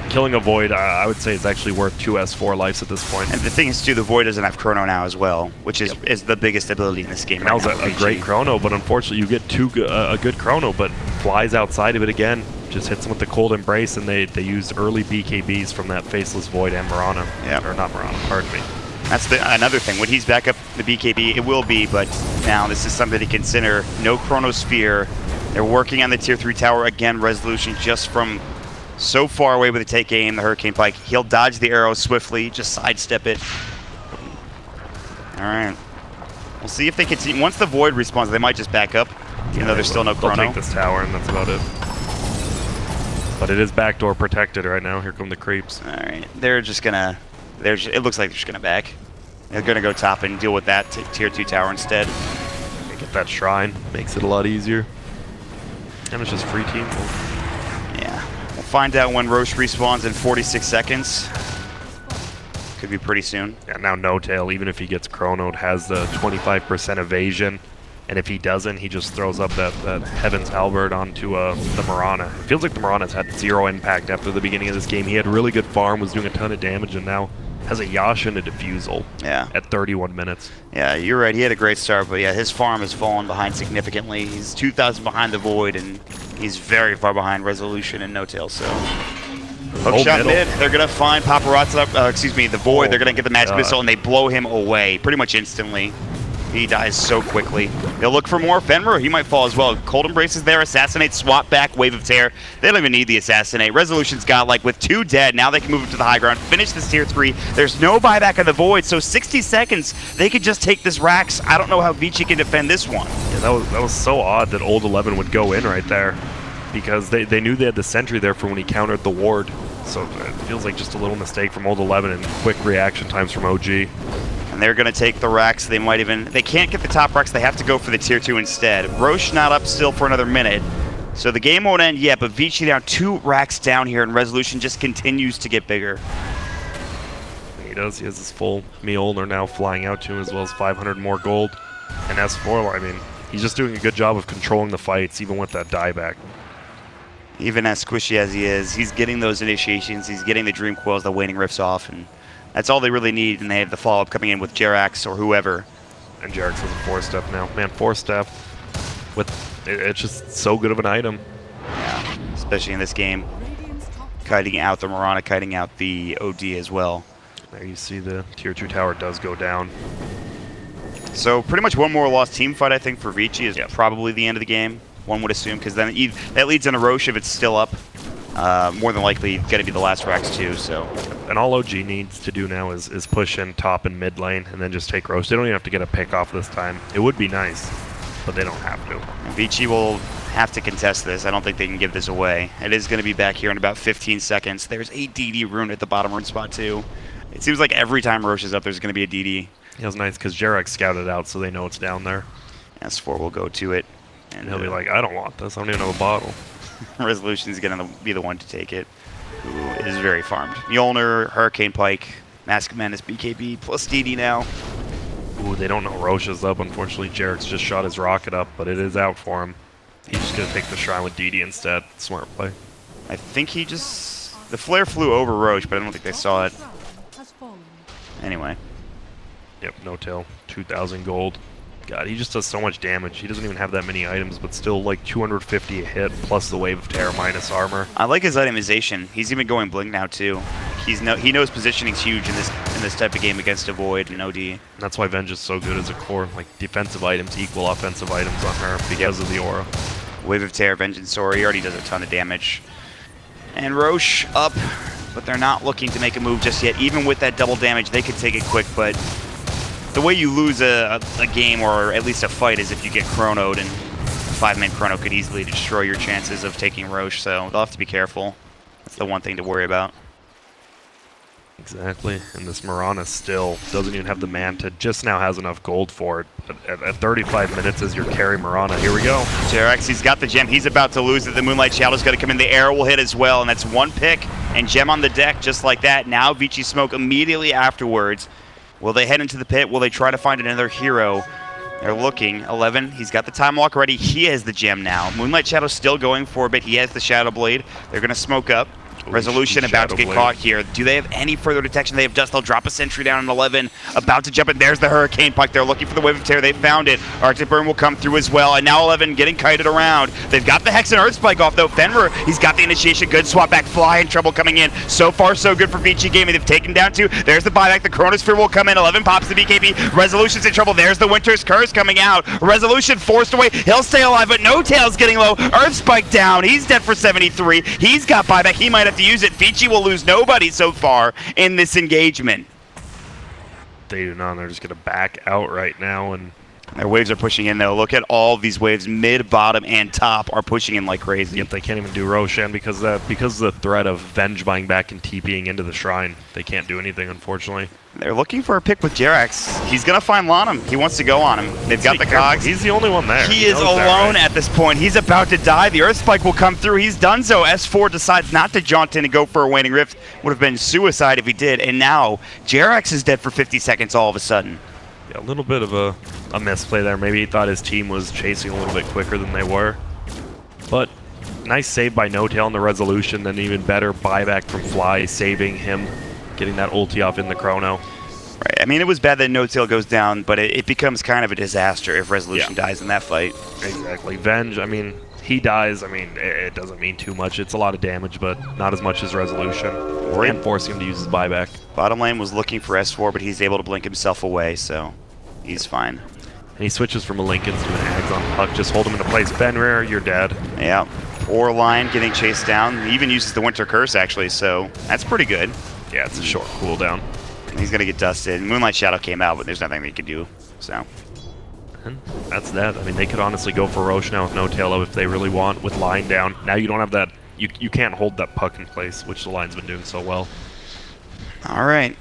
killing a Void, I would say, is actually worth 2 S4 lives at this point. And the thing is, too, the Void doesn't have Chrono now as well, which is the biggest ability in this game. That was a great Chrono, but unfortunately you get a good Chrono, but Flies outside of it again. Just hits him with the Cold Embrace, and they used early BKBs from that Faceless Void and Mirana. Yeah. Or not Mirana, pardon me. That's another thing. When he's back up the BKB, it will be, but now this is something to consider. No Chronosphere. They're working on the Tier 3 tower. Again, Resolution just from So far away with the take aim, the Hurricane Pike. He'll dodge the arrow swiftly, just sidestep it. All right. We'll see if they continue. Once the Void respawns, they might just back up, even though there's still no chrono. They'll take this tower, and that's about it. But it is backdoor protected right now. Here come the creeps. All right. They're just going to... It looks like they're just going to back. They're going to go top and deal with that tier 2 tower instead. They get that shrine. Makes it a lot easier. And it's just free team. Yeah. We'll find out when Roche respawns in 46 seconds. Could be pretty soon. Yeah, now No Tail, even if he gets chronoed, has the 25% evasion. And if he doesn't, he just throws up that Heaven's Halberd onto the Mirana. It feels like the Mirana's had 0 impact after the beginning of this game. He had really good farm, was doing a ton of damage, and now has a Yasha and a Diffusal at 31 minutes. Yeah, you're right. He had a great start, but yeah, his farm has fallen behind significantly. He's 2,000 behind the Void, and he's very far behind Resolution and No Tail, so... Hookshot mid, they're going to find Paparazzi, the Void, they're going to get the Magic Missile, and they blow him away pretty much instantly. He dies so quickly. They'll look for more. Fenrir, he might fall as well. Cold Embrace is there. Assassinate, swap back, Wave of Tear. They don't even need the Assassinate. Resolution's got, like, with 2 dead, now they can move up to the high ground, finish this tier 3. There's no buyback of the Void, so 60 seconds, they could just take this Rax. I don't know how Vici can defend this one. Yeah, that was so odd that Old 11 would go in right there, because they knew they had the sentry there for when he countered the ward. So it feels like just a little mistake from Old 11 and quick reaction times from OG. And they're going to take the Rax. They can't get the top Rax. They have to go for the tier 2 instead. Roche not up still for another minute. So the game won't end yet, but Vici now 2 Rax down here, and Resolution just continues to get bigger. He does. He has his full Mjolnir now flying out to him, as well as 500 more gold. And S4, I mean, he's just doing a good job of controlling the fights, even with that dieback. Even as squishy as he is, he's getting those initiations, he's getting the Dream Coils, the Waning Rifts off, and that's all they really need, and they have the follow-up coming in with Jerax or whoever. And Jerax has a 4-step now. Man, 4-step, it's just so good of an item. Yeah, especially in this game. Kiting out the Mirana, kiting out the OD as well. There you see the tier 2 tower does go down. So pretty much one more lost team fight, I think, for Vici is probably the end of the game. One would assume, because then that leads into Roche if it's still up. More than likely going to be the last Rax too, so. And all OG needs to do now is push in top and mid lane and then just take Roche. They don't even have to get a pick off this time. It would be nice, but they don't have to. And Vici will have to contest this. I don't think they can give this away. It is going to be back here in about 15 seconds. There's a DD rune at the bottom rune spot too. It seems like every time Roche is up, there's going to be a DD. It was nice because Jerax scouted out, so they know it's down there. S4 will go to it. And he'll be like, I don't want this. I don't even have a bottle. Resolution's going to be the one to take it, who is very farmed. Mjolnir, Hurricane Pike, Mask of Madness, BKB, plus DD now. Ooh, they don't know Roche is up. Unfortunately, Jerax just shot his rocket up, but it is out for him. He's just going to take the shrine with DD instead. Smart play. I think he just... The flare flew over Roche, but I don't think they saw it. Anyway. Yep, No Tail. 2,000 gold. God, he just does so much damage. He doesn't even have that many items, but still like 250 a hit, plus the Wave of Terror minus armor. I like his itemization. He's even going Blink now too. He knows positioning's huge in this type of game against a Void and OD. And that's why Venge is so good as a core. Like, defensive items equal offensive items on her because of the aura. Wave of Terror, Vengeance Sword, he already does a ton of damage. And Roche up, but they're not looking to make a move just yet. Even with that double damage, they could take it quick, but the way you lose a game, or at least a fight, is if you get chronoed, and 5-man chrono could easily destroy your chances of taking Roche, so they'll have to be careful. That's the one thing to worry about. Exactly, and this Mirana still doesn't even have the Manta, just now has enough gold for it. But at 35 minutes as your carry Mirana, here we go. Jerax, he's got the gem, he's about to lose it. The Moonlight Shadow's going to come in, the arrow will hit as well, and that's one pick, and gem on the deck just like that. Now Vici smoke immediately afterwards. Will they head into the pit? Will they try to find another hero? They're looking. 11, he's got the time walk ready. He has the gem now. Moonlight Shadow's still going for a bit. He has the Shadow Blade. They're going to smoke up. Resolution about to get caught here. Do they have any further detection? They have dust. They'll drop a sentry down in 11. About to jump in. There's the Hurricane Pike. They're looking for the Wave of Terror. They found it. Arctic Burn will come through as well. And now 11 getting kited around. They've got the Hex and Earth Spike off though. Fenrir, he's got the initiation. Good swap back. Fly in trouble coming in. So far so good for Vici Gaming. They've taken down 2. There's the buyback. The Chronosphere will come in. 11 pops the BKB. Resolution's in trouble. There's the Winter's Curse coming out. Resolution forced away. He'll stay alive, but No Tail's getting low. Earth Spike down. He's dead for 73. He's got buyback. He might have to use it. Vici will lose nobody so far in this engagement. They do not. They're just going to back out right now, and their waves are pushing in though. Look at all of these waves, mid, bottom, and top are pushing in like crazy. Yep, they can't even do Roshan because of the threat of Venge buying back and TPing into the shrine. They can't do anything, unfortunately. They're looking for a pick with Jerax. He's going to find Lanham. He wants to go on him. They've got the cogs. He's the only one there. He is alone at this point. He's about to die. The Earth Spike will come through. He's done so. S4 decides not to jaunt in and go for a Waning Rift. Would have been suicide if he did. And now Jerax is dead for 50 seconds all of a sudden. Yeah, a little bit of a misplay there. Maybe he thought his team was chasing a little bit quicker than they were. But nice save by No Tail on the Resolution. Then even better buyback from Fly, saving him, getting that ulti off in the Chrono. Right. I mean, it was bad that No Tail goes down, but it becomes kind of a disaster if Resolution dies in that fight. Exactly. Venge, I mean, he dies. I mean, it doesn't mean too much. It's a lot of damage, but not as much as Resolution. And forcing him to use his buyback. Bottom lane was looking for S4, but he's able to blink himself away, so he's fine. And he switches from a Linken's to an Ags on Puck. Just hold him into place. Fenrir, you're dead. Yeah. Poor Lion getting chased down. He even uses the Winter Curse, actually, so that's pretty good. Yeah, it's a short cooldown. He's going to get dusted. Moonlight Shadow came out, but there's nothing they can do, so. And that's that. I mean, they could honestly go for Roche now with No Tail if they really want, with Line down. Now you don't have that. You can't hold that Puck in place, which the Line's been doing so well. All right.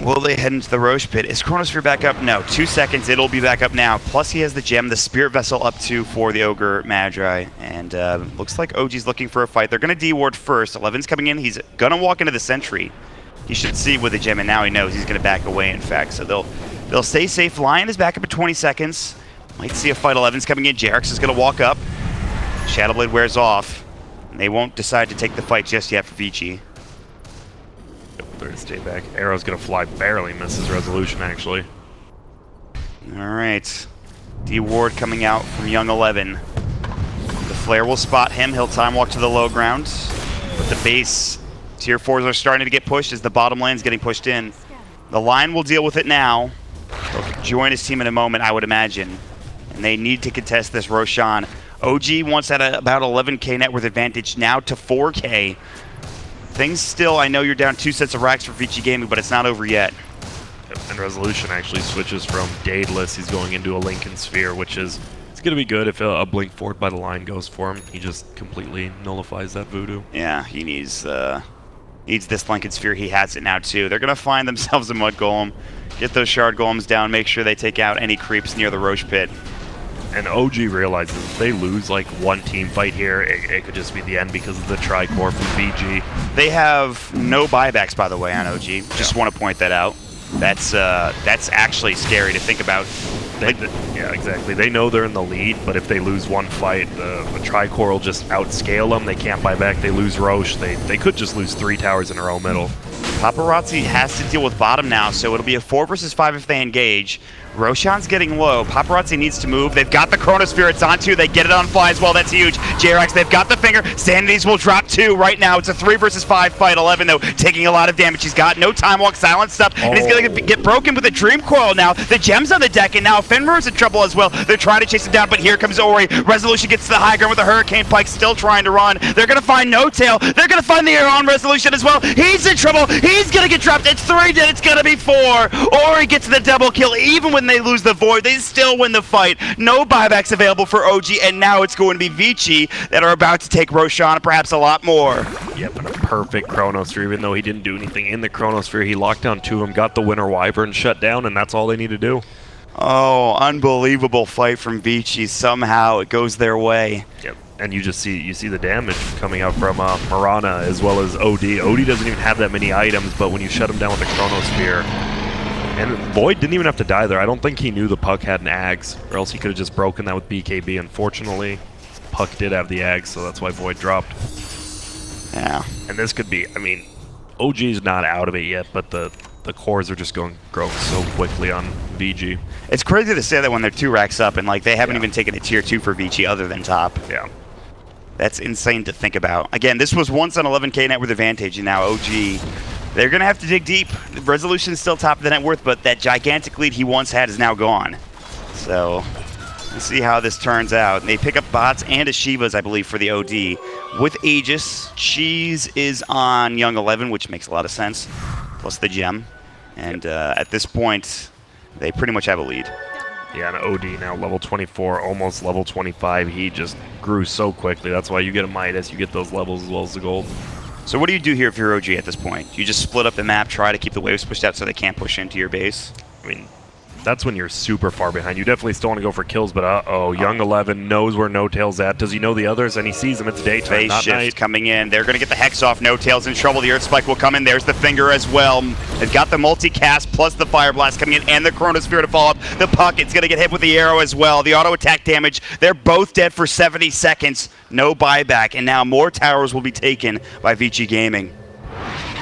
Will they head into the Roche pit? Is Chronosphere back up? No. 2 seconds. It'll be back up now. Plus, he has the gem, the Spirit Vessel up 2 for the Ogre Magi. And looks like OG's looking for a fight. They're going to D-ward first. 11's coming in. He's going to walk into the Sentry. He should see with the gem, and now he knows he's going to back away, in fact. So they'll stay safe. Lion is back up at 20 seconds. Might see a fight. 11's coming in. Jerax is going to walk up. Shadowblade wears off. And they won't decide to take the fight just yet for Vici. They're going to stay back. Arrow's going to fly, barely misses Resolution, actually. All right. D-Ward coming out from Young 11. The Flare will spot him. He'll time walk to the low ground. But the base Tier 4s are starting to get pushed as the bottom lane's getting pushed in. The Line will deal with it now. He'll join his team in a moment, I would imagine. And they need to contest this Roshan. OG wants at about 11k net worth advantage now to 4k. Things still, I know you're down 2 sets of racks for Vici Gaming, but it's not over yet. And Resolution actually switches from Daedalus. He's going into a Lincoln Sphere, which is it's going to be good if a blink forward by the Line goes for him. He just completely nullifies that voodoo. Yeah, he needs this Lincoln Sphere. He has it now too. They're going to find themselves a Mud Golem, get those Shard Golems down, make sure they take out any creeps near the Roche pit. And OG realizes if they lose like one team fight here, it could just be the end because of the Tricore from VG. They have no buybacks, by the way, on OG. Just want to point that out. That's actually scary to think about. Yeah, exactly. They know they're in the lead, but if they lose one fight, the Tricore will just outscale them. They can't buy back. They lose Roche. They could just lose 3 towers in a row middle. Paparazzi has to deal with bottom now, so it'll be a 4 versus 5 if they engage. Roshan's getting low. Paparazzi needs to move. They've got the Chronosphere. It's on 2. They get it on Fly as well. That's huge. Jerax, they've got the finger. Sanities will drop 2 right now. It's a 3 versus 5 fight. 11, though, taking a lot of damage. He's got no time walk, silent stuff, and he's going to get broken with a Dream Coil now. The gem's on the deck, and now Fenrir's in trouble as well. They're trying to chase him down, but here comes Ori. Resolution gets to the high ground with a Hurricane Pike, still trying to run. They're going to find No Tail. They're going to find the air on Resolution as well. He's in trouble. He's going to get dropped. It's 3, then it's going to be 4. Ori gets the double kill. Even when they lose the Void, they still win the fight. No buybacks available for OG, and now it's going to be Vici that are about to take Roshan, perhaps a lot more. Yep, and a perfect Chronosphere. Even though he didn't do anything in the Chronosphere, he locked down 2 of them, got the Winter Wyvern shut down, and that's all they need to do. Oh, unbelievable fight from Vici. Somehow it goes their way. Yep. And you see the damage coming out from Marana as well as OD. OD doesn't even have that many items, but when you shut him down with the Chronosphere, and Void didn't even have to die there. I don't think he knew the Puck had an Ags, or else he could have just broken that with BKB. Unfortunately, Puck did have the Ags, so that's why Void dropped. Yeah. And this could be, I mean, OG's not out of it yet, but the cores are just growing so quickly on VG. It's crazy to say that when they're 2 racks up and like they haven't even taken a tier 2 for Vici other than top. Yeah. That's insane to think about. Again, this was once an 11K net worth advantage, and now OG, they're going to have to dig deep. Resolution's still top of the net worth, but that gigantic lead he once had is now gone. So, let's see how this turns out. They pick up bots and a Shivas, I believe, for the OD. With Aegis, Cheese is on Young 11, which makes a lot of sense, plus the gem. And at this point, they pretty much have a lead. Yeah, and OD now level 24, almost level 25. He just grew so quickly. That's why you get a Midas, you get those levels as well as the gold. So what do you do here if you're OG at this point? You just split up the map, try to keep the waves pushed out so they can't push into your base? I mean, that's when you're super far behind. You definitely still want to go for kills, but uh-oh, Young 11 knows where No Tail's at. Does he know the others? And he sees them. It's daytime, Phase not shift night. coming in. They're going to get the Hex off. No Tail's in trouble. The Earth Spike will come in. There's the Finger as well. They've got the multicast plus the Fire Blast coming in and the Chronosphere to follow up. The Pocket's going to get hit with the arrow as well. The auto attack damage. They're both dead for 70 seconds. No buyback. And now more towers will be taken by Vici Gaming.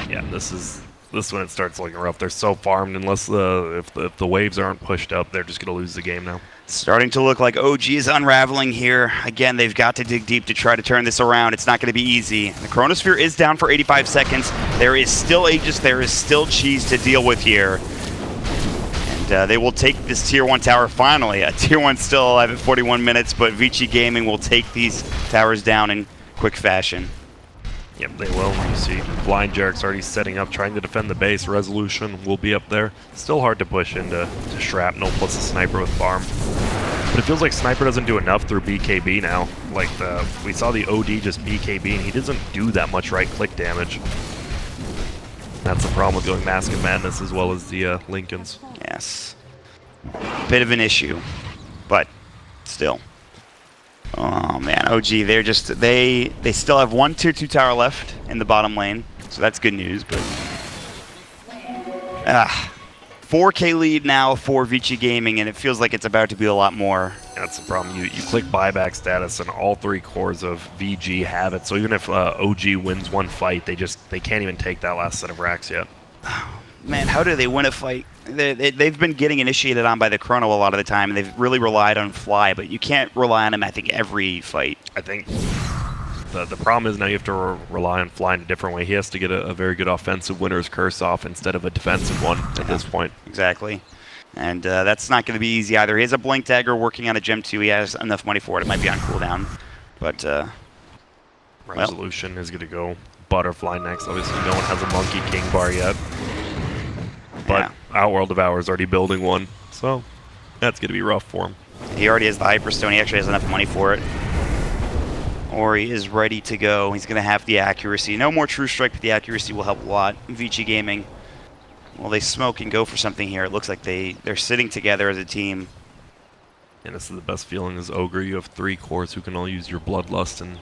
Yeah, this is when it starts looking rough. They're so farmed unless if the waves aren't pushed up, they're just going to lose the game now. Starting to look like OG is unraveling here. Again, they've got to dig deep to try to turn this around. It's not going to be easy. The Chronosphere is down for 85 seconds. There is still Aegis. There is still Cheese to deal with here. And they will take this Tier 1 tower finally. Tier 1 still alive at 41 minutes, but Vici Gaming will take these towers down in quick fashion. Yep, they will. You see Blind Jarek's already setting up, trying to defend the base. Resolution will be up there. Still hard to push into Shrapnel plus a Sniper with Farm. But it feels like Sniper doesn't do enough through BKB now. Like, we saw the OD just BKB, and he doesn't do that much right-click damage. That's the problem with going Mask of Madness as well as the Lincolns. Yes. Bit of an issue, but still. Oh man, OG, they're just, they still have one Tier 2 tower left in the bottom lane, so that's good news, but 4K lead now for Vici Gaming, and it feels like it's about to be a lot more. That's the problem. You click buyback status, and all 3 cores of VG have it, so even if OG wins one fight, they can't even take that last set of racks yet. Man, how do they win a fight? They've been getting initiated on by the Chrono a lot of the time, and they've really relied on Fly, but you can't rely on him, I think, every fight. I think the problem is now you have to rely on Fly in a different way. He has to get a very good offensive Winner's Curse off instead of a defensive one at this point. Exactly. And that's not going to be easy either. He has a Blink Dagger working on a Gem 2. He has enough money for it. It might be on cooldown. But, Resolution is going to go Butterfly next. Obviously, no one has a Monkey King bar yet. But Outworld of Hours already building one, so that's going to be rough for him. He already has the Hyperstone. He actually has enough money for it. Ori is ready to go. He's going to have the accuracy. No more True Strike, but the accuracy will help a lot. Vici Gaming, well, they smoke and go for something here. It looks like they're sitting together as a team. And this is the best feeling as Ogre. You have 3 cores who can all use your Bloodlust and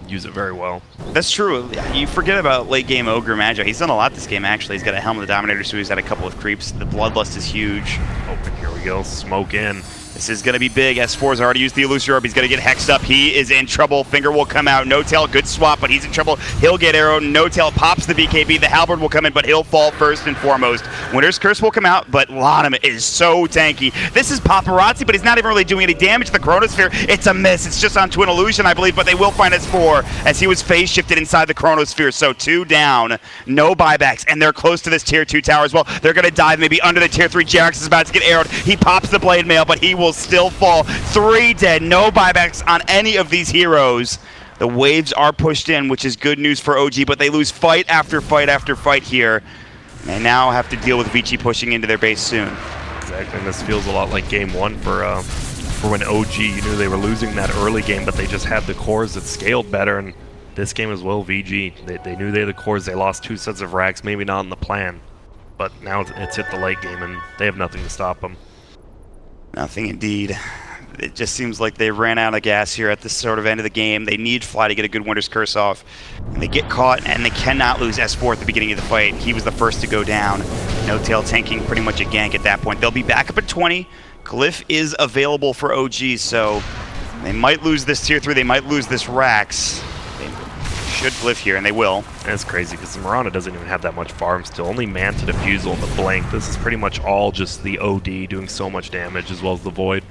use it very well. That's true. You forget about late game Ogre Magi. He's done a lot this game, actually. He's got a Helm of the Dominator, so he's had a couple of creeps. The Bloodlust is huge. Oh, and here we go. Smoke in. This is going to be big. S4's already used the Illusory Orb. He's going to get hexed up. He is in trouble. Finger will come out. No Tail, good swap, but he's in trouble. He'll get arrowed. No Tail pops the BKB. The Halberd will come in, but he'll fall first and foremost. Winter's Curse will come out, but Lanham is so tanky. This is Paparazzi, but he's not even really doing any damage to the Chronosphere. It's a miss. It's just on Twin Illusion, I believe, but they will find S4 as he was phase shifted inside the Chronosphere. So 2 down, no buybacks, and they're close to this Tier 2 tower as well. They're going to dive maybe under the Tier 3. Jarex is about to get arrowed. He pops the Blade Mail, but he will still fall. 3 dead, no buybacks on any of these heroes. The waves are pushed in, which is good news for OG, but they lose fight after fight after fight here. They now have to deal with Vici pushing into their base soon. Exactly, and this feels a lot like Game 1 for when OG, you knew they were losing that early game, but they just had the cores that scaled better, and this game as well, VG, they knew they had the cores, they lost 2 sets of racks, maybe not in the plan, but now it's hit the late game, and they have nothing to stop them. Nothing indeed. It just seems like they ran out of gas here at this sort of end of the game. They need Fly to get a good Winter's Curse off. And they get caught, and they cannot lose S4 at the beginning of the fight. He was the first to go down. No Tail tanking pretty much a gank at that point. They'll be back up at 20. Glyph is available for OG, so they might lose this Tier 3. They might lose this Rax. They should glyph here, and they will. And it's crazy because the Mirana doesn't even have that much farm still. Only Manta Defusal and the Blink. This is pretty much all just the OD doing so much damage, as well as the Void.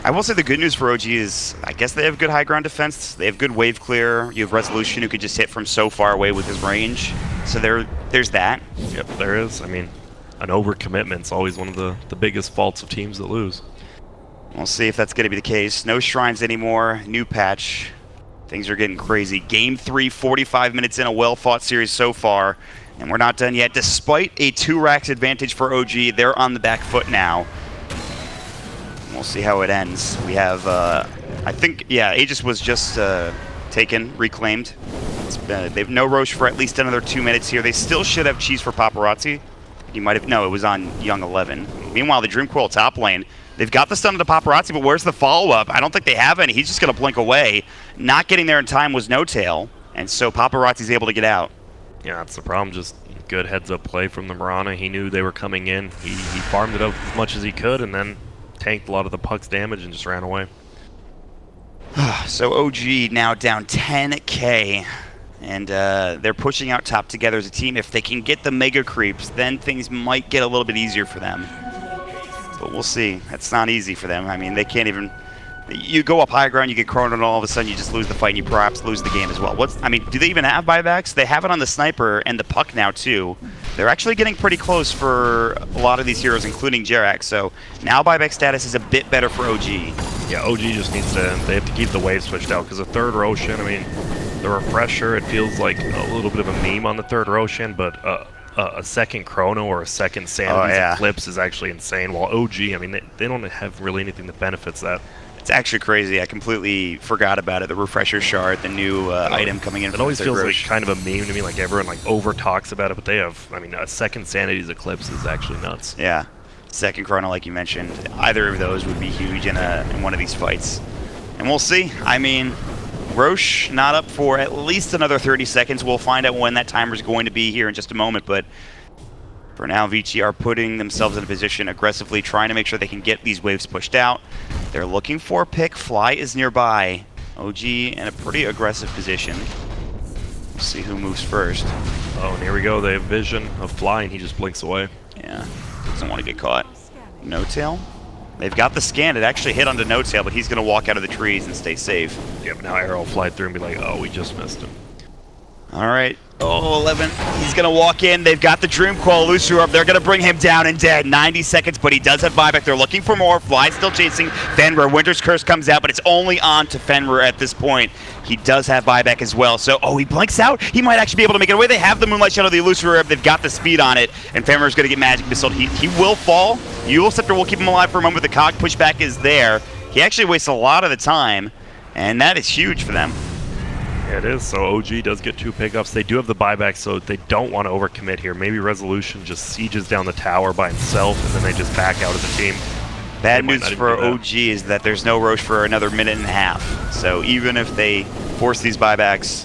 I will say the good news for OG is I guess they have good high ground defense. They have good wave clear. You have Resolution who could just hit from so far away with his range. So there's that. Yep, there is. I mean, an overcommitment's always one of the biggest faults of teams that lose. We'll see if that's going to be the case. No shrines anymore. New patch. Things are getting crazy. Game 3, 45 minutes in, a well-fought series so far. And we're not done yet. Despite a 2 racks advantage for OG, they're on the back foot now. We'll see how it ends. We have, I think, yeah, Aegis was just taken, reclaimed. They have no Roche for at least another 2 minutes here. They still should have cheese for Paparazzi. You might have, no, it was on Young 11. Meanwhile, the Dreamcoil top lane, they've got the stun of the Paparazzi, but where's the follow-up? I don't think they have any. He's just going to blink away. Not getting there in time was No Tail, and so Paparazzi's able to get out. Yeah, that's the problem. Just good heads-up play from the Mirana. He knew they were coming in. He farmed it up as much as he could, and then tanked a lot of the Puck's damage and just ran away. So OG now down 10k, and they're pushing out top together as a team. If they can get the mega creeps, then things might get a little bit easier for them. But we'll see. That's not easy for them. I mean, they can't even... You go up high ground, you get chronoed, and all of a sudden you just lose the fight, and you perhaps lose the game as well. I mean, do they even have buybacks? They have it on the Sniper and the Puck now, too. They're actually getting pretty close for a lot of these heroes, including Jerax. So now buyback status is a bit better for OG. Yeah, OG just needs to... They have to keep the wave switched out, because the third Roshan, I mean, the Refresher, it feels like a little bit of a meme on the third Roshan, but... a second Chrono or a second Sanity's Eclipse is actually insane, while OG, I mean, they don't have really anything that benefits that. It's actually crazy. I completely forgot about it. The Refresher Shard, the new item coming in. It always feels like kind of a meme to me, like everyone like over talks about it, but they have, I mean, a second Sanity's Eclipse is actually nuts. Yeah, second Chrono, like you mentioned. Either of those would be huge in one of these fights. And we'll see. I mean, Roche not up for at least another 30 seconds. We'll find out when that timer is going to be here in just a moment, but for now, Vici are putting themselves in a position aggressively, trying to make sure they can get these waves pushed out. They're looking for a pick. Fly is nearby. OG in a pretty aggressive position. We'll see who moves first. Oh, and here we go. They have vision of Fly, and he just blinks away. Yeah, doesn't want to get caught. No Tail. They've got the scan. It actually hit onto No Tail, but he's going to walk out of the trees and stay safe. Yep, now Arrow will fly through and be like, oh, we just missed him. All right. Oh, 11. He's going to walk in. They've got the Dreamcoil Illusory Orb. They're going to bring him down and dead. 90 seconds, but he does have buyback. They're looking for more. Fly still chasing Fenrir. Winter's Curse comes out, but it's only on to Fenrir at this point. He does have buyback as well. So, oh, he blinks out. He might actually be able to make it away. They have the Moonlight Shadow, the Illusory Orb. They've got the speed on it, and Fenrir's going to get Magic Missile. He will fall. Eul Scepter will keep him alive for a moment. The cog pushback is there. He actually wastes a lot of the time, and that is huge for them. Yeah, it is. So OG does get 2 pickups. They do have the buyback, so they don't want to overcommit here. Maybe Resolution just sieges down the tower by himself, and then they just back out as a team. Bad news for OG is that there's no Roche for another minute and a half. So even if they force these buybacks,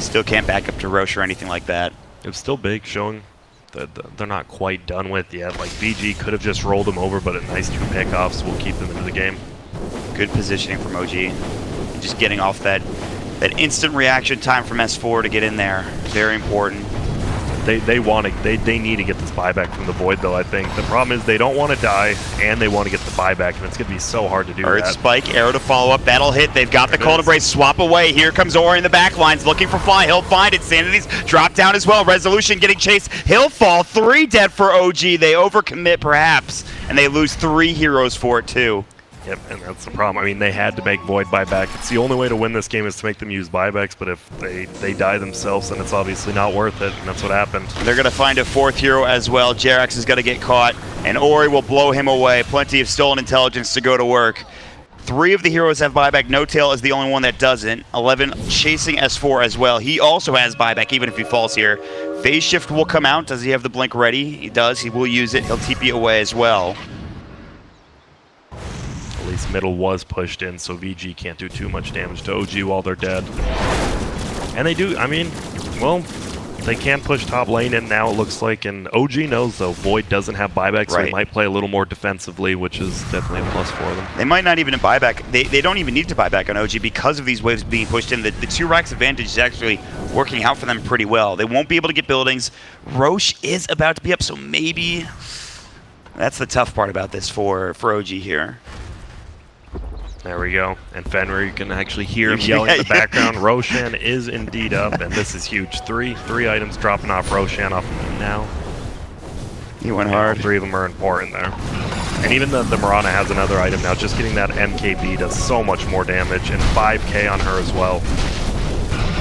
still can't back up to Roche or anything like that. It was still big, showing that they're not quite done with yet. Like, VG could have just rolled them over, but a nice 2 pickoffs will keep them into the game. Good positioning from OG. Just getting off that instant reaction time from S4 to get in there. Very important. They need to get this buyback from the Void, though, I think. The problem is they don't want to die, and they want to get the buyback, and it's going to be so hard to do Earth that. Spike, Arrow to follow up, that'll hit. They've got the Call to Brace, swap away. Here comes Ori in the back lines, looking for Fly. He'll find it. Sanity's drop down as well. Resolution getting chased. He'll fall. 3 dead for OG. They overcommit, perhaps, and they lose 3 heroes for it, too. Yep, and that's the problem. I mean, they had to make Void buyback. It's the only way to win this game is to make them use buybacks, but if they die themselves, then it's obviously not worth it, and that's what happened. They're going to find a 4th hero as well. Jerax is going to get caught, and Ori will blow him away. Plenty of stolen intelligence to go to work. 3 of the heroes have buyback. No Tail is the only one that doesn't. 11 chasing S4 as well. He also has buyback, even if he falls here. Phase Shift will come out. Does he have the blink ready? He does. He will use it. He'll TP away as well. At least middle was pushed in, so VG can't do too much damage to OG while they're dead. And they do, I mean, well, They can push top lane, and now it looks like, and OG knows though, Void doesn't have buyback, so Right. he might play a little more defensively, which is definitely a plus for them. They might not even buy back. They don't even need to buy back on OG because of these waves being pushed in. The 2 racks advantage is actually working out for them pretty well. They won't be able to get buildings. Roche is about to be up, so maybe that's the tough part about this for OG here. There we go. And Fenrir, you can actually hear him yelling in the background. Roshan is indeed up, and this is huge. Three items dropping off Roshan off of him now. He went All hard. 3 of them are important there. And even the Mirana has another item now. Just getting that MKB does so much more damage, and 5k on her as well.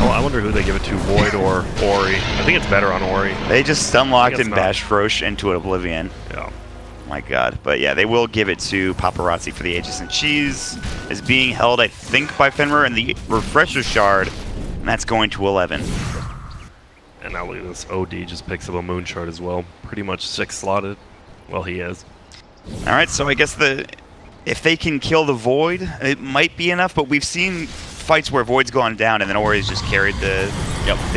Oh, I wonder who they give it to, Void or Ori. I think it's better on Ori. They just stun locked and not. bashed Roche into oblivion. Yeah. My god. But yeah, they will give it to Paparazzi for the Aegis, and Cheese is being held, I think, by Fenrir and the Refresher Shard, and that's going to 11. And now look at this. OD just picks up a Moon Shard as well. Pretty much 6 slotted. Well, he is. Alright, so I guess if they can kill the Void, it might be enough, but we've seen fights where Void's gone down and then Ori's just carried the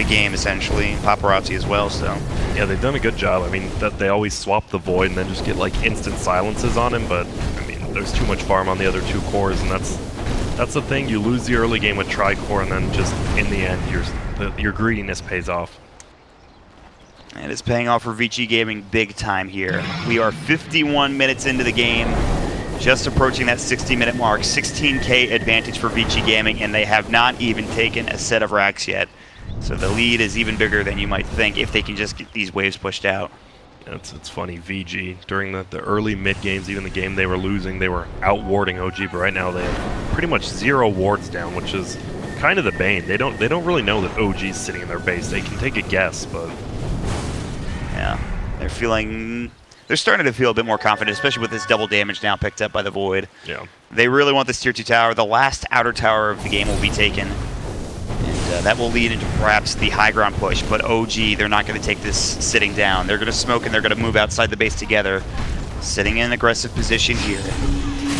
game, essentially. Paparazzi as well, so... Yeah, they've done a good job. I mean, that they always swap the Void and then just get like instant silences on him, but I mean, there's too much farm on the other 2 cores, and that's the thing. You lose the early game with Tri-Core, and then just in the end, your greediness pays off. And it's paying off for Vici Gaming big time here. We are 51 minutes into the game, just approaching that 60-minute mark. 16k advantage for Vici Gaming, and they have not even taken a set of racks yet. So the lead is even bigger than you might think if they can just get these waves pushed out. It's funny, VG, during the early mid games, even the game they were losing, they were out warding OG, but right now they have pretty much 0 wards down, which is kind of the bane. They don't really know that OG's sitting in their base. They can take a guess, but yeah, they're starting to feel a bit more confident, especially with this double damage now picked up by the Void. yeah. They really want this tier 2 tower. The last outer tower of the game will be taken. And that will lead into perhaps the high ground push, but OG, they're not going to take this sitting down. They're going to smoke and they're going to move outside the base together. Sitting in an aggressive position here.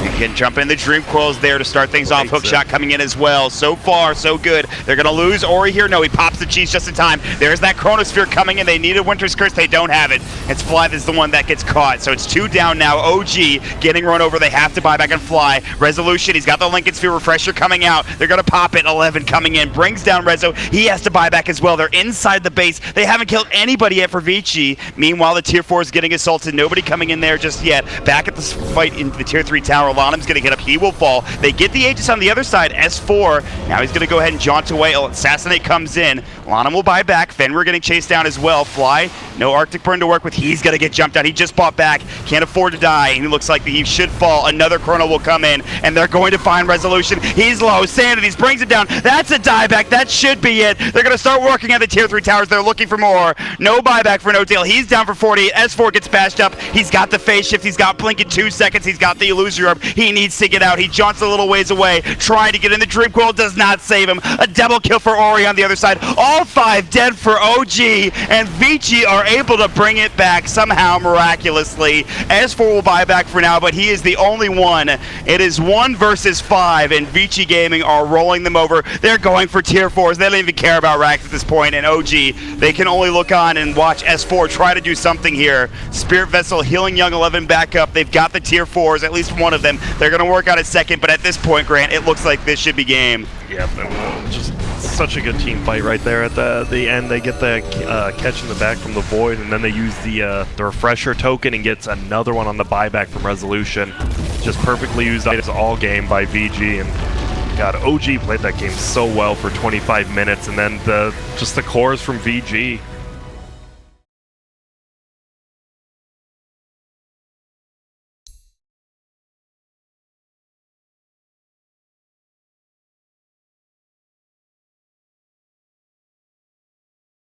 You can jump in. The Dream Coil's there to start things off. Hook shot coming in as well. So far, so good. They're going to lose Ori here. No, he pops the cheese just in time. There's that Chronosphere coming in. They needed Winter's Curse. They don't have it. It's Fly that's the one that gets caught. So it's 2 down now. OG getting run over. They have to buy back and Fly. Resolution, he's got the Lincoln Sphere Refresher coming out. They're going to pop it. 11 coming in. Brings down Rezo. He has to buy back as well. They're inside the base. They haven't killed anybody yet for Vici. Meanwhile, the Tier 4 is getting assaulted. Nobody coming in there just yet. Back at this fight in the Tier 3 tower. Lanham's going to get up. He will fall. They get the Aegis on the other side. S4. Now he's going to go ahead and jaunt away. Assassinate comes in. Lanham will buy back. Fenrir getting chased down as well. Fly. No Arctic Burn to work with. He's going to get jumped out. He just bought back. Can't afford to die. And he looks like he should fall. Another Chrono will come in. And they're going to find Resolution. He's low. Sanities brings it down. That's a dieback. That should be it. They're going to start working at the Tier 3 towers. They're looking for more. No buyback for No Tail. He's down for 40. S4 gets bashed up. He's got the phase shift. He's got blink in 2 seconds. He's got the illusory orb. He needs to get out. He jaunts a little ways away, trying to get in. The Dream Coil does not save him. A double kill for Ori on the other side. All 5 dead for OG, and Vici are able to bring it back somehow miraculously. S4 will buy back for now, but he is the only one. It is 1 versus 5, and Vici Gaming are rolling them over. They're going for Tier 4s. They don't even care about racks at this point, and OG, they can only look on and watch S4 try to do something here. Spirit Vessel healing Young 11 back up. They've got the Tier 4s, at least one of them. They're going to work out a second, but at this point, Grant, it looks like this should be game. Yep, just such a good team fight right there at the end. They get the catch in the back from the Void, and then they use the Refresher token and gets another one on the buyback from Resolution. Just perfectly used items all game by VG, and God, OG played that game so well for 25 minutes, and then just the cores from VG